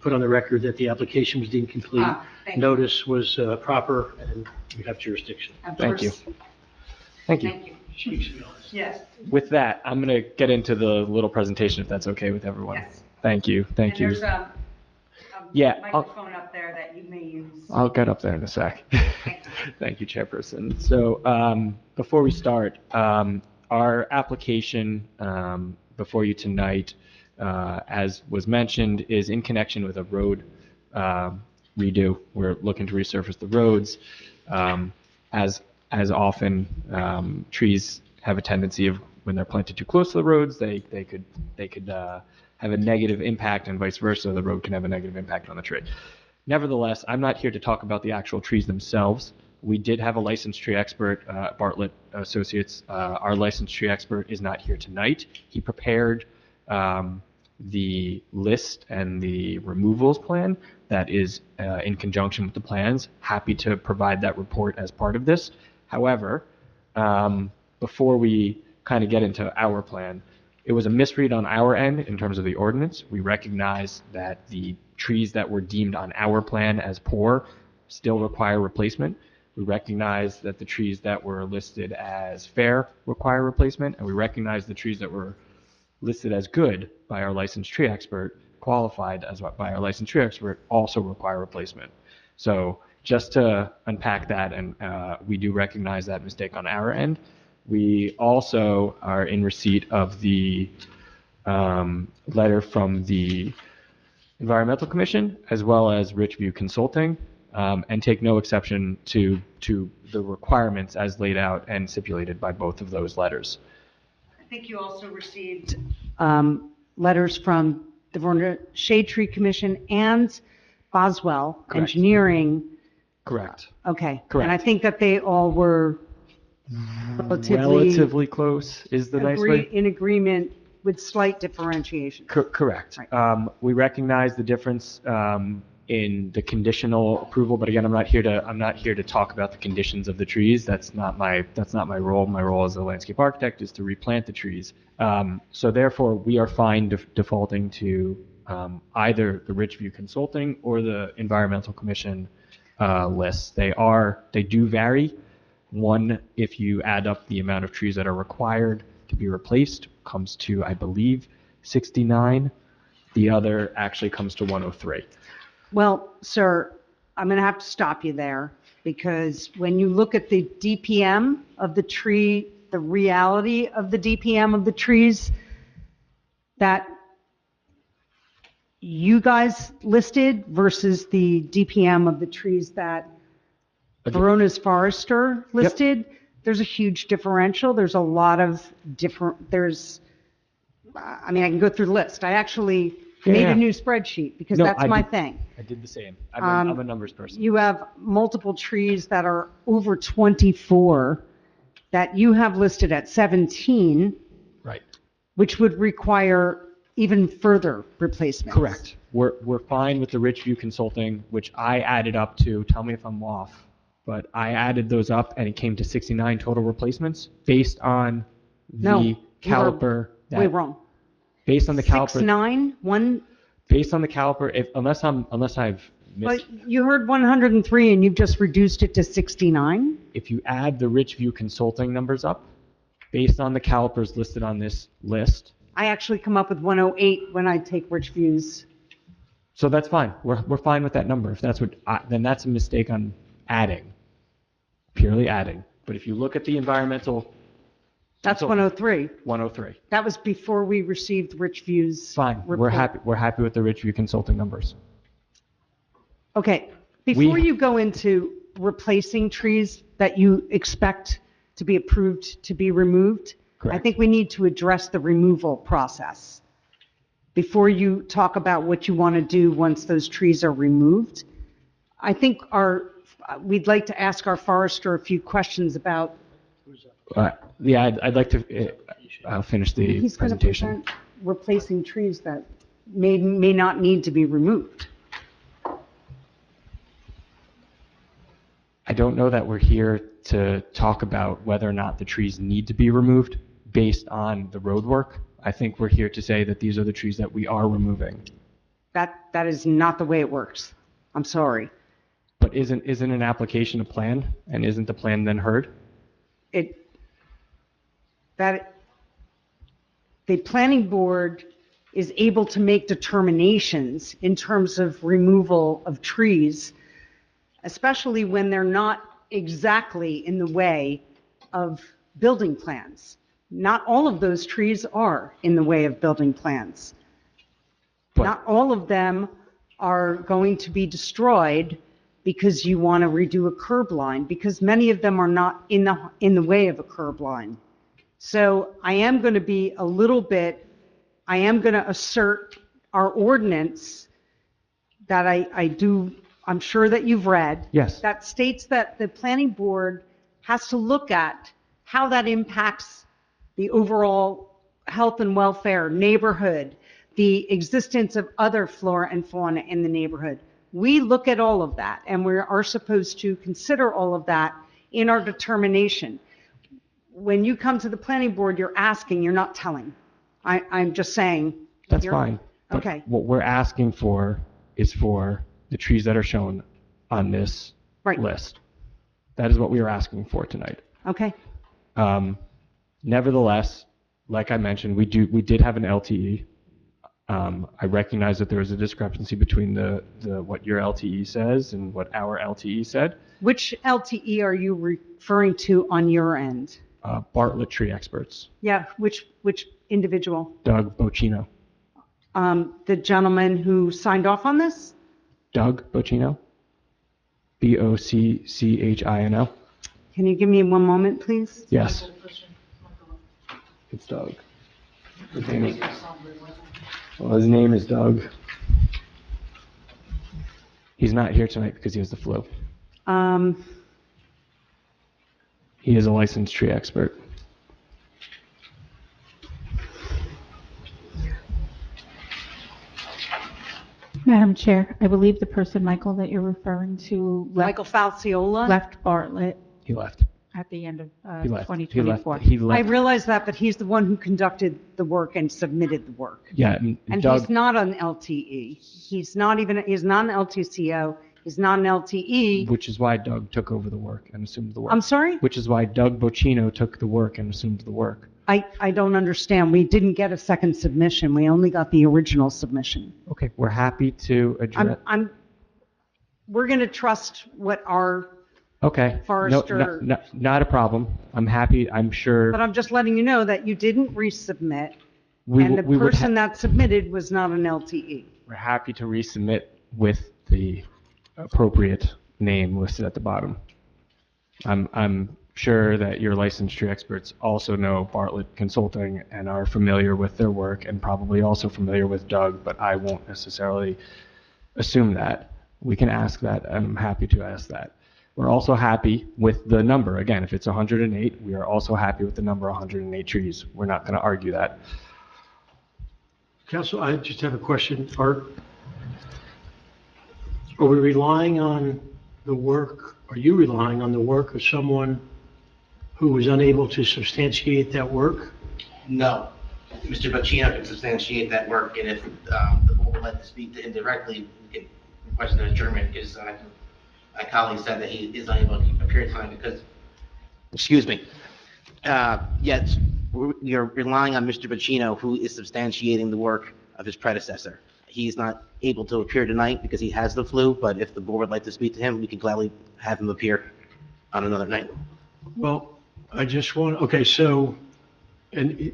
put on the record that the application was deemed complete. Thank you. Notice was proper, and we have jurisdiction. Of Thank you. course. Thank you. Thank you. Speaks to be honest. Yes. With that, I'm going to get into the little presentation if that's okay with everyone. Yes. Thank you. Thank And you. there's a Yeah, microphone up there that you may use. I'll get up there in a sec. Thank you, Chairperson. So before we start, our application before you tonight, as was mentioned, is in connection with a road redo. We're looking to resurface the roads. As often, trees have a tendency of, when they're planted too close to the roads, they could have a negative impact, and vice versa. The road can have a negative impact on the tree. Nevertheless, I'm not here to talk about the actual trees themselves. We did have a licensed tree expert, Bartlett Associates. Our licensed tree expert is not here tonight. He prepared the list and the removals plan that is in conjunction with the plans. Happy to provide that report as part of this. However, before we kind of get into our plan, it was a misread on our end in terms of the ordinance. We recognize that the trees that were deemed on our plan as poor still require replacement. We recognize that the trees that were listed as fair require replacement, and we recognize the trees that were listed as good by our licensed tree expert, qualified as by our licensed tree expert, also require replacement. So just to unpack that, and we do recognize that mistake on our end. We also are in receipt of the letter from the Environmental Commission, as well as Richview Consulting, and take no exception to the requirements as laid out and stipulated by both of those letters. I think you also received letters from the Verona Shade Tree Commission and Boswell Correct. Engineering. Correct. Okay. Correct. And I think that they all were relatively close is the nice way. in agreement with slight differentiation. Correct. Right. We recognize the difference in the conditional approval, but again, I'm not here to talk about the conditions of the trees. That's not my role. My role as a landscape architect is to replant the trees. So therefore, we are fine defaulting to either the Richview Consulting or the Environmental Commission lists. They do vary. One, if you add up the amount of trees that are required to be replaced comes to, I believe, 69. The other actually comes to 103. Well, sir, I'm going to have to stop you there because when you look at the DPM of the tree, the reality of the DPM of the trees that you guys listed versus the DPM of the trees that Verona's forester listed, there's a huge differential. There's a lot of I can go through the list. I actually made a new spreadsheet because that's my thing. I did the same. I'm a numbers person. You have multiple trees that are over 24 that you have listed at 17. Right. Which would require even further replacements. Correct. We're fine with the Richview Consulting, which I added up to, tell me if I'm off, but I added those up and it came to 69 total replacements based on the caliper. Way wrong. Based on the caliper. 69, one. Based on the caliper, unless I've missed. But you heard 103 and you've just reduced it to 69? If you add the Richview Consulting numbers up, based on the calipers listed on this list. I actually come up with 108 when I take Richview's. So that's fine. We're fine with that number. If that's then that's a mistake on adding, purely adding. But if you look at the environmental. That's 103. 103. That was before we received Richview's. Fine. Report. We're happy with the Richview Consulting numbers. Okay. Before you go into replacing trees that you expect to be approved to be removed, correct. I think we need to address the removal process. Before you talk about what you want to do once those trees are removed, I think we'd like to ask our forester a few questions about. I'd like to. I'll finish the He's presentation. going to present replacing trees that may not need to be removed. I don't know that we're here to talk about whether or not the trees need to be removed based on the road work. I think we're here to say that these are the trees that we are removing. That is not the way it works. I'm sorry. But isn't an application a plan, and isn't the plan then heard? The planning board is able to make determinations in terms of removal of trees, especially when they're not exactly in the way of building plans. Not all of those trees are in the way of building plans. Not all of them are going to be destroyed because you want to redo a curb line, because many of them are not in the way of a curb line. So I am going to assert our ordinance that I'm sure that you've read. Yes. That states that the planning board has to look at how that impacts the overall health and welfare, neighborhood, the existence of other flora and fauna in the neighborhood. We look at all of that, and we are supposed to consider all of that in our determination. When you come to the planning board, you're asking, you're not telling. I'm just saying. That's fine. Okay. What we're asking for is for the trees that are shown on this list. That is what we are asking for tonight. Okay. Nevertheless, like I mentioned, we did have an LTE. I recognize that there is a discrepancy between the what your LTE says and what our LTE said. Which LTE are you referring to on your end? Bartlett Tree Experts. Yeah, which individual? Doug Bocchino. The gentleman who signed off on this? Doug Bocchino. Bocchino. Can you give me one moment, please? Yes. It's Doug. His name is Doug. He's not here tonight because he has the flu. He is a licensed tree expert. Madam Chair, I believe the person, Michael, that you're referring to Michael Falciola? left Bartlett He left. at the end of He left. 2024. He left. I realize that, but he's the one who conducted the work and submitted the work. Yeah, And Doug, he's not an LTE. He's not an LTCO. He's not an LTE. which is why Doug took over the work and assumed the work. I'm sorry? Which is why Doug Bocchino took the work and assumed the work. I don't understand. We didn't get a second submission. We only got the original submission. Okay, we're happy to address. We're going to trust what our, Okay. Forrester- Not a problem. I'm happy, I'm sure. but I'm just letting you know that you didn't resubmit, we and the w- we would person that submitted was not an LTE. We're happy to resubmit with the appropriate name listed at the bottom. I'm sure that your licensed tree experts also know Bartlett Consulting and are familiar with their work and probably also familiar with Doug, but I won't necessarily assume that. We can ask that. I'm happy to ask that. We're also happy with the number. Again, if it's 108, we are also happy with the number 108 trees. We're not going to argue that. Council, I just have a question. Are we relying on the work, are you relying on the work of someone who was unable to substantiate that work? No. Mr. Bacino can substantiate that work, and if the board would like to speak to him directly, we can request an adjournment, because my colleague said that he is unable to appear tonight because, excuse me. Yes, you're relying on Mr. Bacino, who is substantiating the work of his predecessor. He's not able to appear tonight because he has the flu, but if the board would like to speak to him, we can gladly have him appear on another night. Well, I just want, okay, so, Mr.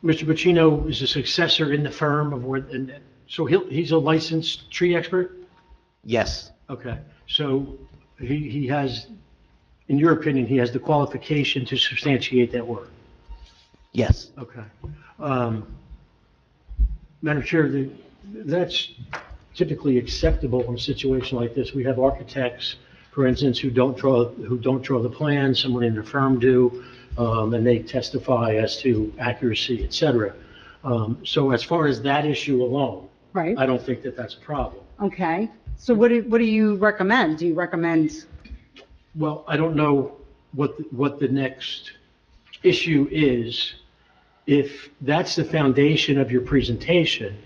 Bacino is a successor in the firm of where, and so he's a licensed tree expert? Yes. Okay, so he has, in your opinion, he has the qualification to substantiate that work? Yes. Okay. Madam Chair, that's typically acceptable in a situation like this. We have architects, for instance, who don't draw the plans, someone in the firm do, and they testify as to accuracy, et cetera. So as far as that issue alone, Right. I don't think that that's a problem. Okay. So what do you recommend? Do you recommend? Well, I don't know what the next issue is. If that's the foundation of your presentation,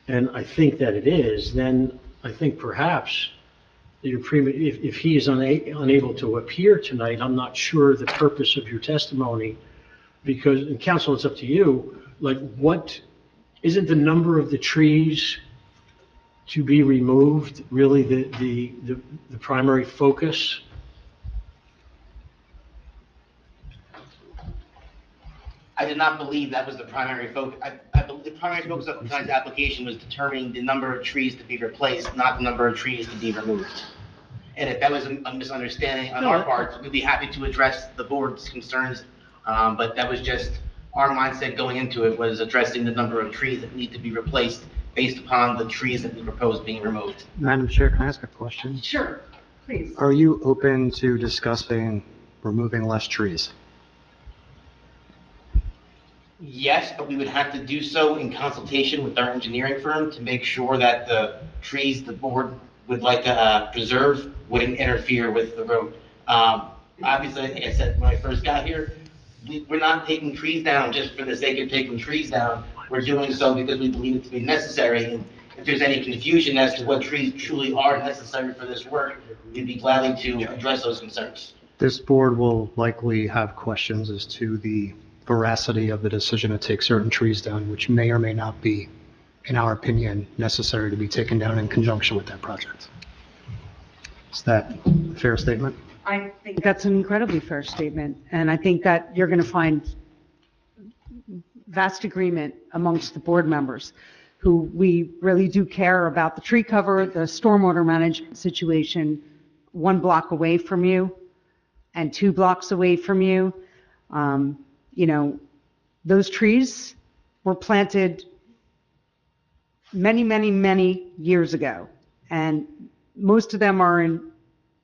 and I think that it is, then I think perhaps if he is unable to appear tonight, I'm not sure the purpose of your testimony, because, and counsel, it's up to you, like isn't the number of the trees to be removed really the primary focus? I did not believe that was the primary focus. I believe the primary focus of tonight's application was determining the number of trees to be replaced, not the number of trees to be removed. And if that was a misunderstanding on our part, we'd be happy to address the board's concerns. But that was just our mindset going into it, was addressing the number of trees that need to be replaced based upon the trees that we propose being removed. Madam Chair, can I ask a question? Sure, please. Are you open to discussing removing less trees? Yes, but we would have to do so in consultation with our engineering firm to make sure that the trees the board would like to preserve wouldn't interfere with the road. Obviously, I think I said when I first got here, we're not taking trees down just for the sake of taking trees down. We're doing so because we believe it to be necessary. And if there's any confusion as to what trees truly are necessary for this work, we'd be glad to address those concerns. This board will likely have questions as to the veracity of the decision to take certain trees down, which may or may not be, in our opinion, necessary to be taken down in conjunction with that project. Is that a fair statement? I think that's an incredibly fair statement, and I think that you're going to find vast agreement amongst the board members who we really do care about the tree cover, the stormwater management situation 1 block away from you and 2 blocks away from you. You know, those trees were planted many, many, many years ago, and most of them are in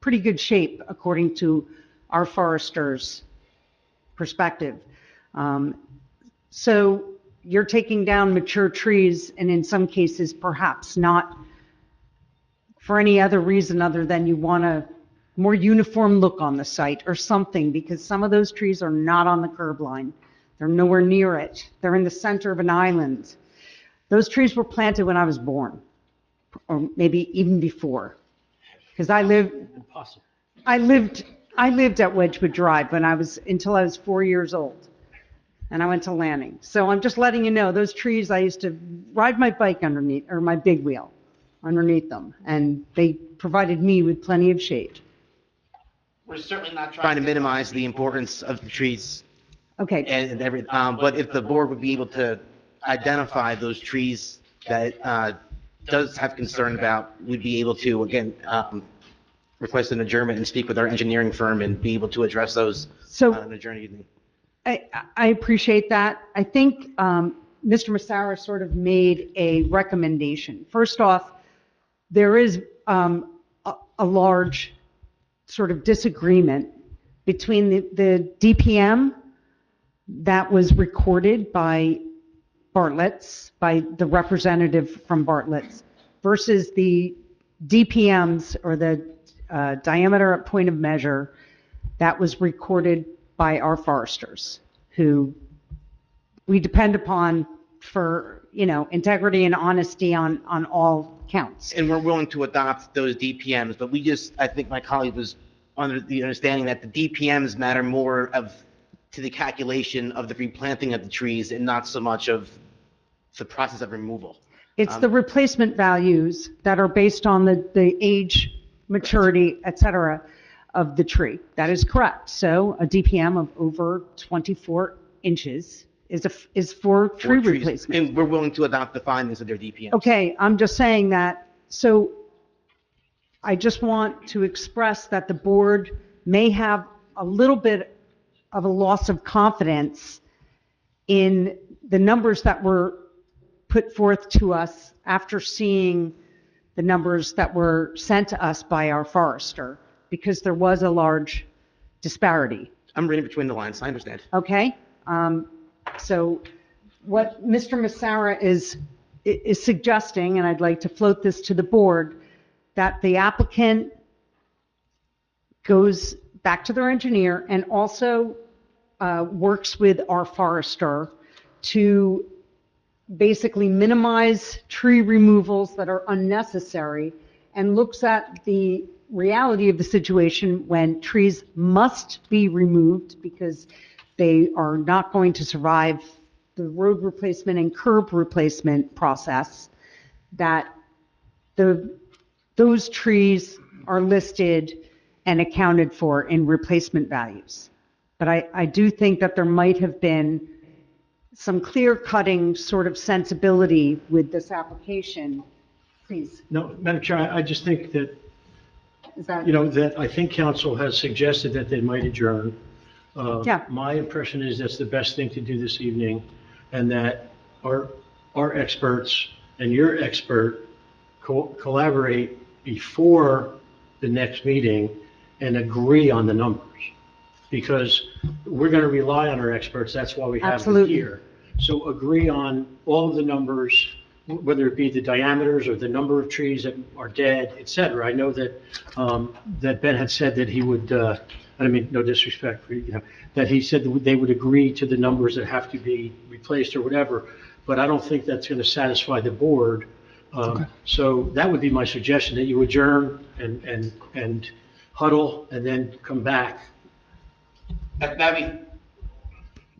pretty good shape according to our foresters' perspective. So you're taking down mature trees, and in some cases, perhaps not for any other reason other than you want a more uniform look on the site or something, because some of those trees are not on the curb line. They're nowhere near it. They're in the center of an island. Those trees were planted when I was born, or maybe even before, because I lived at Wedgwood Drive until I was 4 years old. and I went to Lanning. So I'm just letting you know, those trees, I used to ride my bike underneath, or my big wheel underneath them, and they provided me with plenty of shade. We're certainly not trying to minimize the importance of the trees Okay, and every, but if the board would be able to identify those trees that, does have concern about, we'd be able to, again, request an adjournment and speak with our engineering firm and be able to address those so on an adjourned evening. I appreciate that. I think Mr. Massara sort of made a recommendation. First off, there is a large sort of disagreement between the DPM that was recorded by Bartlett's, by the representative from Bartlett's, versus the DPMs, or the diameter at point of measure, that was recorded by our foresters, who we depend upon for, integrity and honesty on all counts. And we're willing to adopt those DPMs, but I think my colleague was under the understanding that the DPMs matter more to the calculation of the replanting of the trees and not so much of the process of removal. It's the replacement values that are based on the age, maturity, et cetera, of the tree. That is correct. So a DPM of over 24 inches is for tree replacement. And we're willing to adopt the findings of their DPMs. Okay, I'm just saying that. So I just want to express that the board may have a little bit of a loss of confidence in the numbers that were put forth to us after seeing the numbers that were sent to us by our forester, because there was a large disparity. I'm reading between the lines, I understand. Okay? So what Mr. Massara is suggesting, and I'd like to float this to the board, that the applicant goes back to their engineer and also works with our forester to basically minimize tree removals that are unnecessary, and looks at the reality of the situation when trees must be removed because they are not going to survive the road replacement and curb replacement process, that those trees are listed and accounted for in replacement values. But I do think that there might have been some clear-cutting sort of sensibility with this application. Please. No, Madam Chair, I just think that, Is that? that I think council has suggested that they might adjourn. Yeah. My impression is that's the best thing to do this evening, and that our experts and your expert collaborate before the next meeting and agree on the numbers. Because we're going to rely on our experts, that's why we have them Absolutely. here. So agree on all of the numbers, whether it be the diameters or the number of trees that are dead, et cetera. I know that, that Ben had said that he would, I mean, no disrespect for you, that he said that they would agree to the numbers that have to be replaced or whatever, but I don't think that's going to satisfy the board. So that would be my suggestion, that you adjourn and huddle and then come back.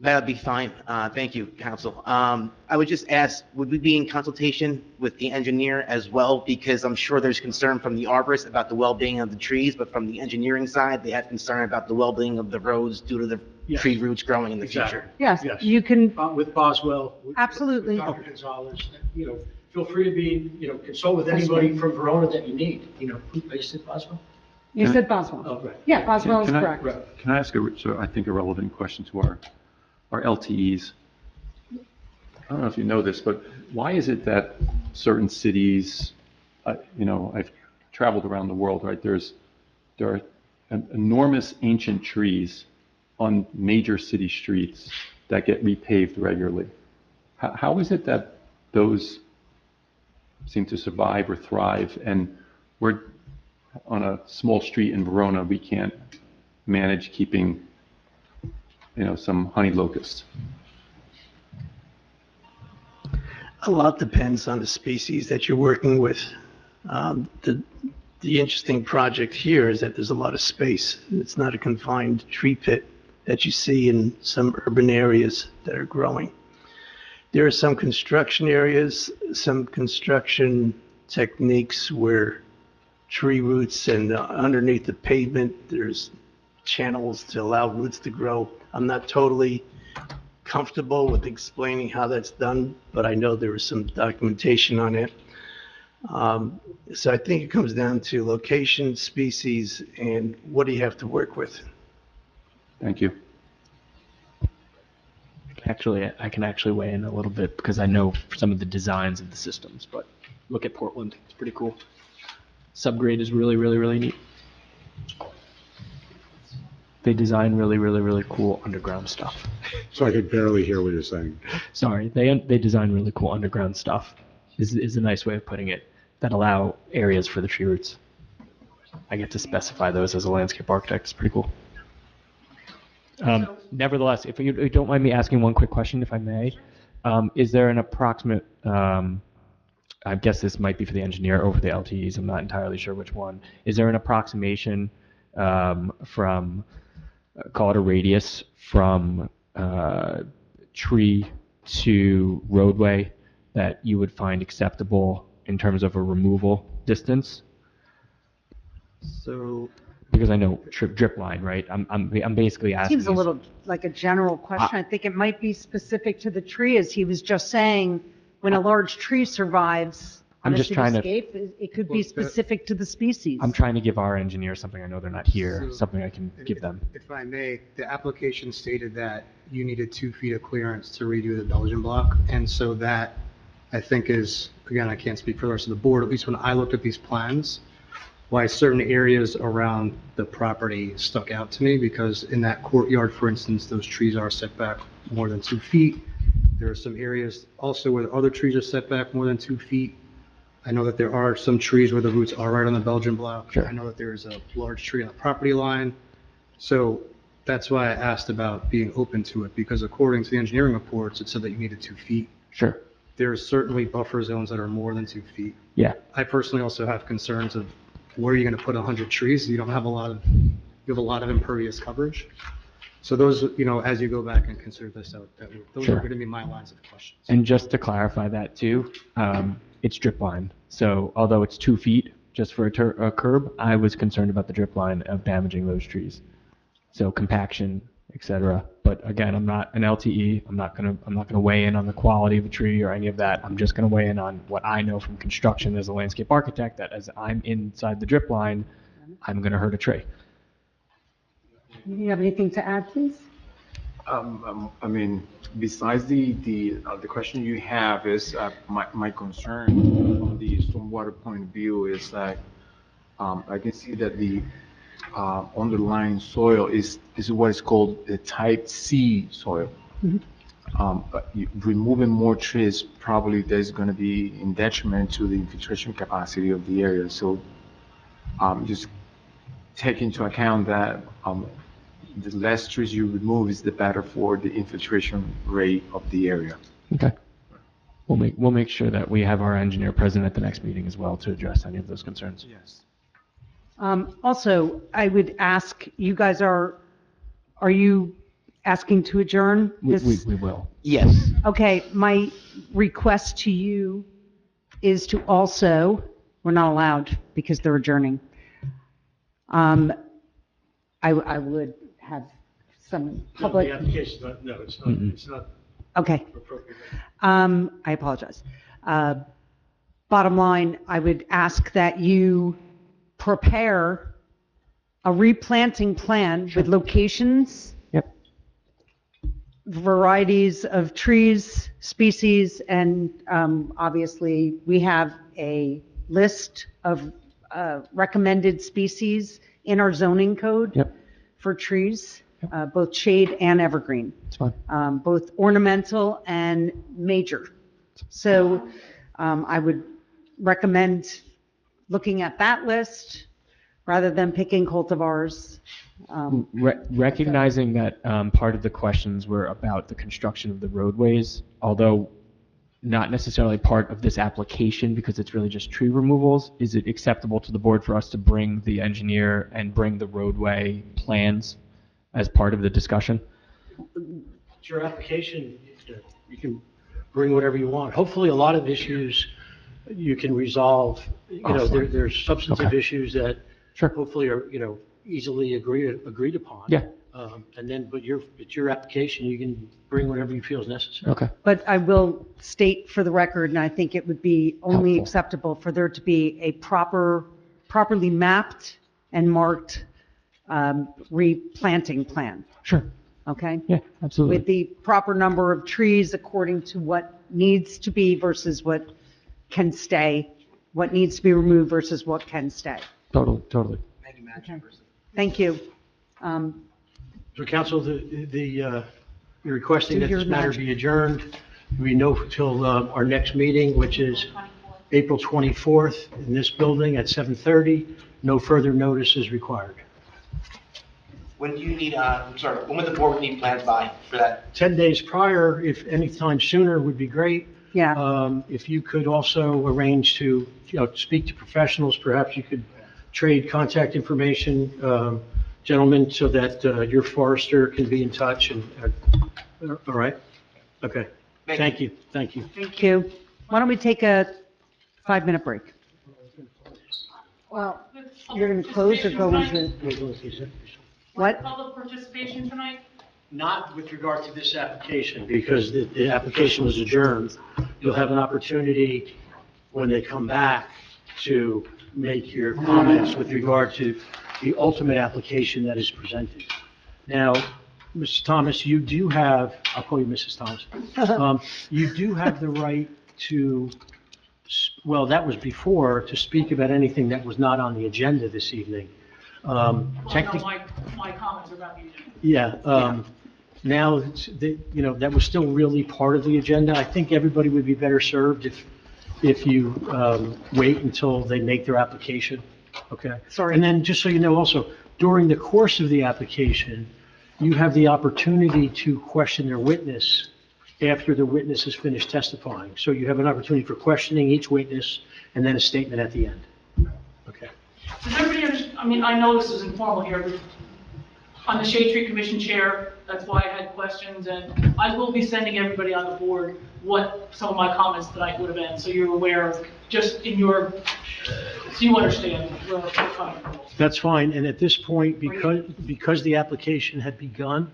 That'd be fine. Thank you, council. I would just ask, would we be in consultation with the engineer as well? Because I'm sure there's concern from the arborist about the well-being of the trees, but from the engineering side, they have concern about the well-being of the roads due to the Yes. tree roots growing in the Exactly. future. Yes, Yes. you can, With Boswell. Absolutely. With Dr. Gonzalez, feel free to be, consult with anybody from Verona that you need, I said Boswell? you said Boswell. Oh, right. Yeah, Boswell is Can I- correct. Can I ask I think a relevant question to our LTEs? I don't know if you know this, but why is it that certain cities, I've traveled around the world, right? There are enormous ancient trees on major city streets that get repaved regularly. How is it that those seem to survive or thrive, and we're on a small street in Verona, we can't manage keeping, some honey locusts? A lot depends on the species that you're working with. The interesting project here is that there's a lot of space. It's not a confined tree pit that you see in some urban areas that are growing. There are some construction areas, some construction techniques where tree roots and underneath the pavement, there's channels to allow roots to grow. I'm not totally comfortable with explaining how that's done, but I know there was some documentation on it. So I think it comes down to location, species, and what do you have to work with. Thank you. I can actually weigh in a little bit because I know some of the designs of the systems, but look at Portland. It's pretty cool. Subgrade is really, really, really neat. They design really, really, really cool underground stuff. So I could barely hear what you're saying. Sorry, they design really cool underground stuff. Is a nice way of putting it that allow areas for the tree roots. I get to specify those as a landscape architect. It's pretty cool. Nevertheless, if you don't mind me asking one quick question, if I may, is there an approximate, I guess this might be for the engineer or for the LTEs, I'm not entirely sure which one. Is there an approximation from, call it a radius, from tree to roadway that you would find acceptable in terms of a removal distance? So, Because I know drip line, right? I'm basically asking. Seems a little like a general question. I think it might be specific to the tree, as he was just saying, when a large tree survives on I'm a just trying to- cityscape, it could be specific to the species. I'm trying to give our engineers something. I know they're not here, So- something I can give them. if I may, the application stated that you needed 2 feet of clearance to redo the Belgian block. And so that, I think is, again, I can't speak for the rest of the board, at least when I looked at these plans, why certain areas around the property stuck out to me, because in that courtyard, for instance, those trees are set back more than 2 feet. There are some areas also where other trees are set back more than 2 feet. I know that there are some trees where the roots are right on the Belgian block. Sure. I know that there's a large tree on the property line. So that's why I asked about being open to it, because according to the engineering reports, it said that you needed 2 feet. Sure. There's certainly buffer zones that are more than 2 feet. Yeah. I personally also have concerns of where are you going to put 100 trees? You don't have you have a lot of impervious coverage. So those, as you go back and consider this out, those Sure. are going to be my lines of questions. And just to clarify that too, it's drip line. So although it's 2 feet just for a curb, I was concerned about the drip line of damaging those trees. So compaction, etc. But again, I'm not an LTE. I'm not gonna weigh in on the quality of a tree or any of that. I'm just gonna weigh in on what I know from construction as a landscape architect, that as I'm inside the drip line, I'm gonna hurt a tree. You have anything to add, please? I mean, besides the question you have is, my concern from the stormwater point of view is that, I can see that the, underlying soil is what is called the type C soil. But removing more trees, probably there's gonna be in detriment to the infiltration capacity of the area. So, just take into account that, the less trees you remove is the better for the infiltration rate of the area. Okay. We'll make sure that we have our engineer present at the next meeting as well to address any of those concerns. Yes. Also, I would ask, you guys are you asking to adjourn this? We will. Yes. Okay, my request to you is to also, we're not allowed because they're adjourning. I would have some public. No, the application's not, no, it's not Okay, appropriate. I apologize. Bottom line, I would ask that you prepare a replanting plan with locations, Yep. varieties of trees, species, and obviously, we have a list of recommended species in our zoning code Yep. for trees, both shade and evergreen, It's fine. both ornamental and major. So I would recommend looking at that list rather than picking cultivars. Recognizing that part of the questions were about the construction of the roadways, although not necessarily part of this application because it's really just tree removals, is it acceptable to the board for us to bring the engineer and bring the roadway plans as part of the discussion? It's your application, you can bring whatever you want. Hopefully, a lot of issues you can resolve. There's substantive Okay. issues that Sure. hopefully are, easily agreed upon. Yeah. But it's your application, you can bring whatever you feel is necessary. Okay. But I will state for the record, and I think it would be only Helpful. acceptable for there to be a properly mapped and marked replanting plan, Sure. okay? Yeah, absolutely. With the proper number of trees according to what needs to be versus what can stay, what needs to be removed versus what can stay. Totally. Okay. Thank you. So council, you're requesting Do that your this matter magic. be adjourned. We know till our next meeting, which is April 24th in this building at 7:30. No further notice is required. When do you need, when would the board need plans by for that? 10 days prior, if any time sooner, would be great. Yeah. If you could also arrange to, speak to professionals, perhaps you could trade contact information, gentlemen, so that your forester can be in touch and, all right? Okay. Thank you. Thank you. Why don't we take a 5-minute break? Well, you're going to close or go into, what? Public participation tonight? Not with regard to this application, because the application was adjourned. You'll have an opportunity when they come back to make your comments with regard to the ultimate application that is presented. Now, Mrs. Thomas, you do have, I'll call you Mrs. Thomas, you do have the right to, well, that was before, to speak about anything that was not on the agenda this evening. Well, no, my comments are about the agenda. Yeah, now, that was still really part of the agenda. I think everybody would be better served if you wait until they make their application, okay? Sorry. And then, just so you know also, during the course of the application, you have the opportunity to question their witness after the witness has finished testifying. So you have an opportunity for questioning each witness and then a statement at the end. Okay. Does everybody understand, I know this is informal here, but I'm the Shade Tree Commission Chair, that's why I had questions, and I will be sending everybody on the board what some of my comments tonight would have been, so you're aware of, just in your, so you understand where we're coming from. That's fine, and at this point, because the application had begun,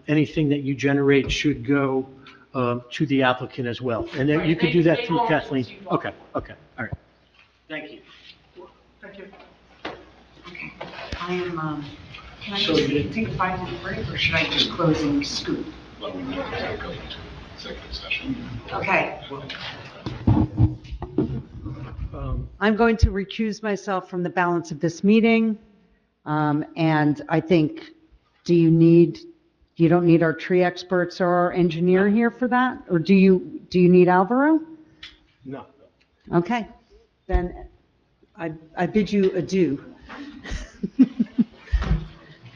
anything that you generate should go to the applicant as well. And then you could do that through Kathleen. Okay, all right. Thank you. Thank you. I am, can I So just you- take a 5-minute break, or should I just close and scoot? Well, we need to go into executive session. Okay. I'm going to recuse myself from the balance of this meeting. And I think, you don't need our tree experts or our engineer here for that? Or do you need Alvaro? No. Okay, then I bid you adieu.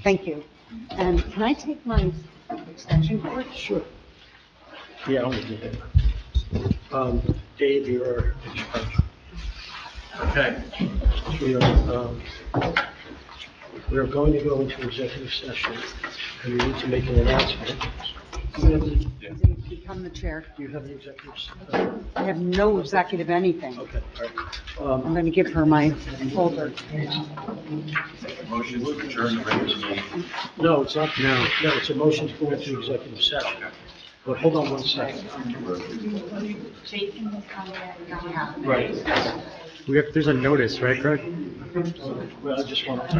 Thank you. And can I take my extension cord? Sure. Yeah, I'll do that. Dave, you're in charge. Okay. We are going to go into executive session, and we need to make an announcement. Become the chair. Do you have the executive session? I have no executive anything. Okay, all right. I'm going to give her my folder. Motion to adjourn the regular meeting. No, it's not, no, it's a motion to go into executive session. But hold on one second. Right. There's a notice, right, Craig? Well, I just want to.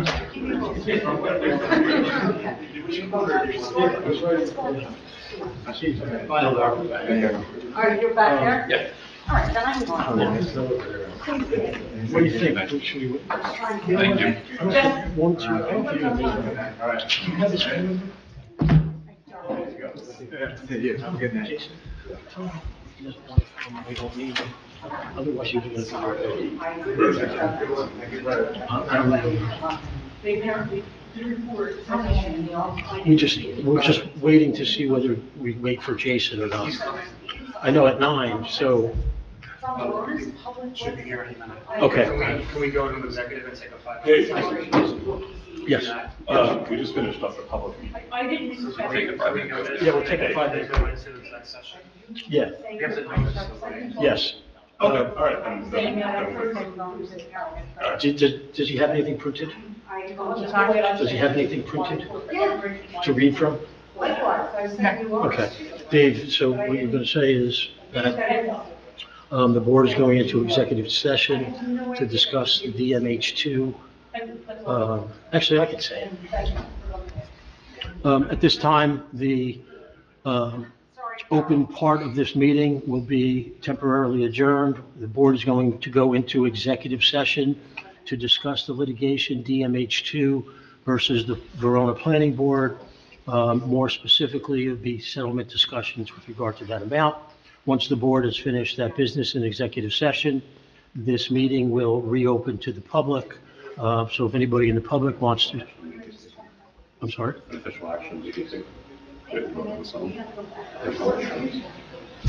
I see it's a file out back there. All right, you're back there? Yeah. All right, then I'm going. What do you think? Should we? Thank you. One, two, three. All right. Do you have this one? Good night. Jason? We don't need it. Otherwise, you're going to. I don't know. They apparently did report. We're just waiting to see whether we wait for Jason or not. I know at 9, so Should be here any minute. Okay. Can we go to executive and take a 5-minute? Yes. We just finished up the public meeting. I didn't. Yeah, we'll take a 5-minute. Go into the exec session. Yeah, We have to notice the way. yes. Okay, all right. Does he have anything printed? Does he have anything printed to read from? Okay. Dave, so what you're going to say is that the board is going into executive session to discuss the DMH2. Actually, I can say it. At this time, the open part of this meeting will be temporarily adjourned. The board is going to go into executive session to discuss the litigation DMH2 versus the Verona Planning Board. More specifically, it would be settlement discussions with regard to that amount. Once the board has finished that business in executive session, this meeting will reopen to the public. So if anybody in the public wants to, I'm sorry? Official action, do you think?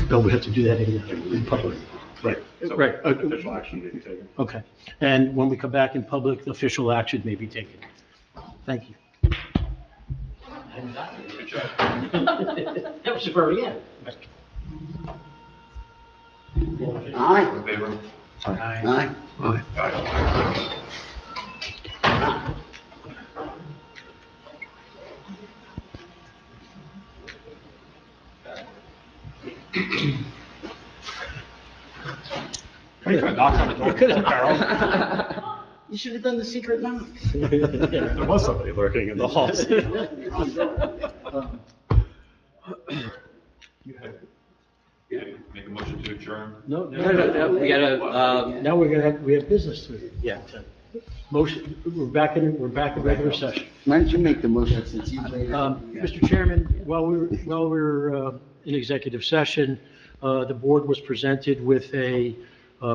No, we have to do that in public. Right. So Right. Official action may be taken. Okay. And when we come back in public, the official action may be taken. Thank you. Good job. That was the very end. Aye. In favor? Aye. Aye. You could have, Carol. You should have done the secret knock. There was somebody lurking in the halls. Make a motion to adjourn. No, We gotta, now we have business to do. Yeah. Motion, we're back in regular session. Why don't you make the motion since you made it? Mr. Chairman, while we're in executive session, the board was presented with a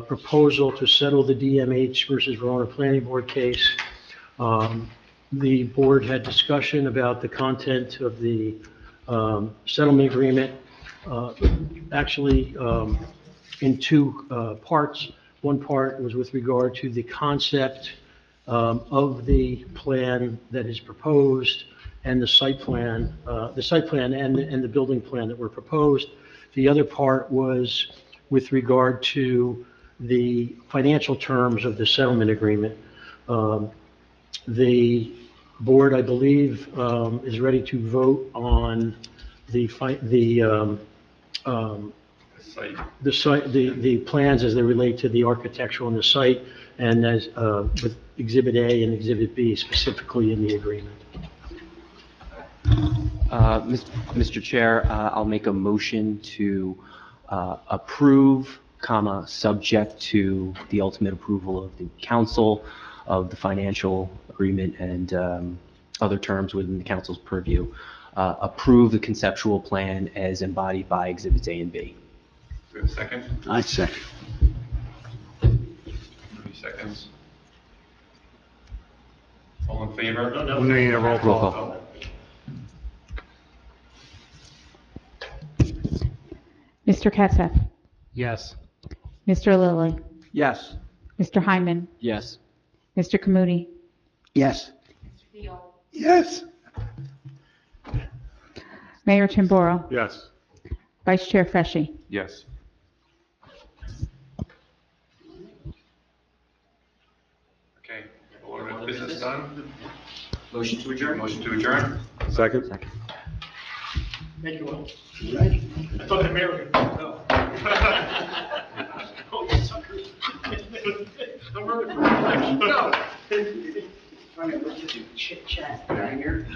proposal to settle the DMH versus Verona Planning Board case. The board had discussion about the content of the settlement agreement, actually in two parts. One part was with regard to the concept of the plan that is proposed and the site plan and the building plan that were proposed. The other part was with regard to the financial terms of the settlement agreement. The board, I believe, is ready to vote on the plans as they relate to the architectural and the site, and as with Exhibit A and Exhibit B specifically in the agreement. Mr. Chair, I'll make a motion to approve, subject to the ultimate approval of the council of the financial agreement and other terms within the council's purview. Approve the conceptual plan as embodied by Exhibits A and B. Do we have a second? I second. 30 seconds. All in favor? No, we need a roll call. Mr. Katsef, Yes. Mr. Lilly, Yes. Mr. Hyman, Yes. Mr. Kamudi, Yes. Yes. Mayor Tamboro, Yes. Vice Chair Freshy. Yes. Okay, order of business done. Motion to adjourn? Motion to adjourn. Second? Thank you all. Right. I thought the mayor would go. I'm running for election. No. Chit chat right here.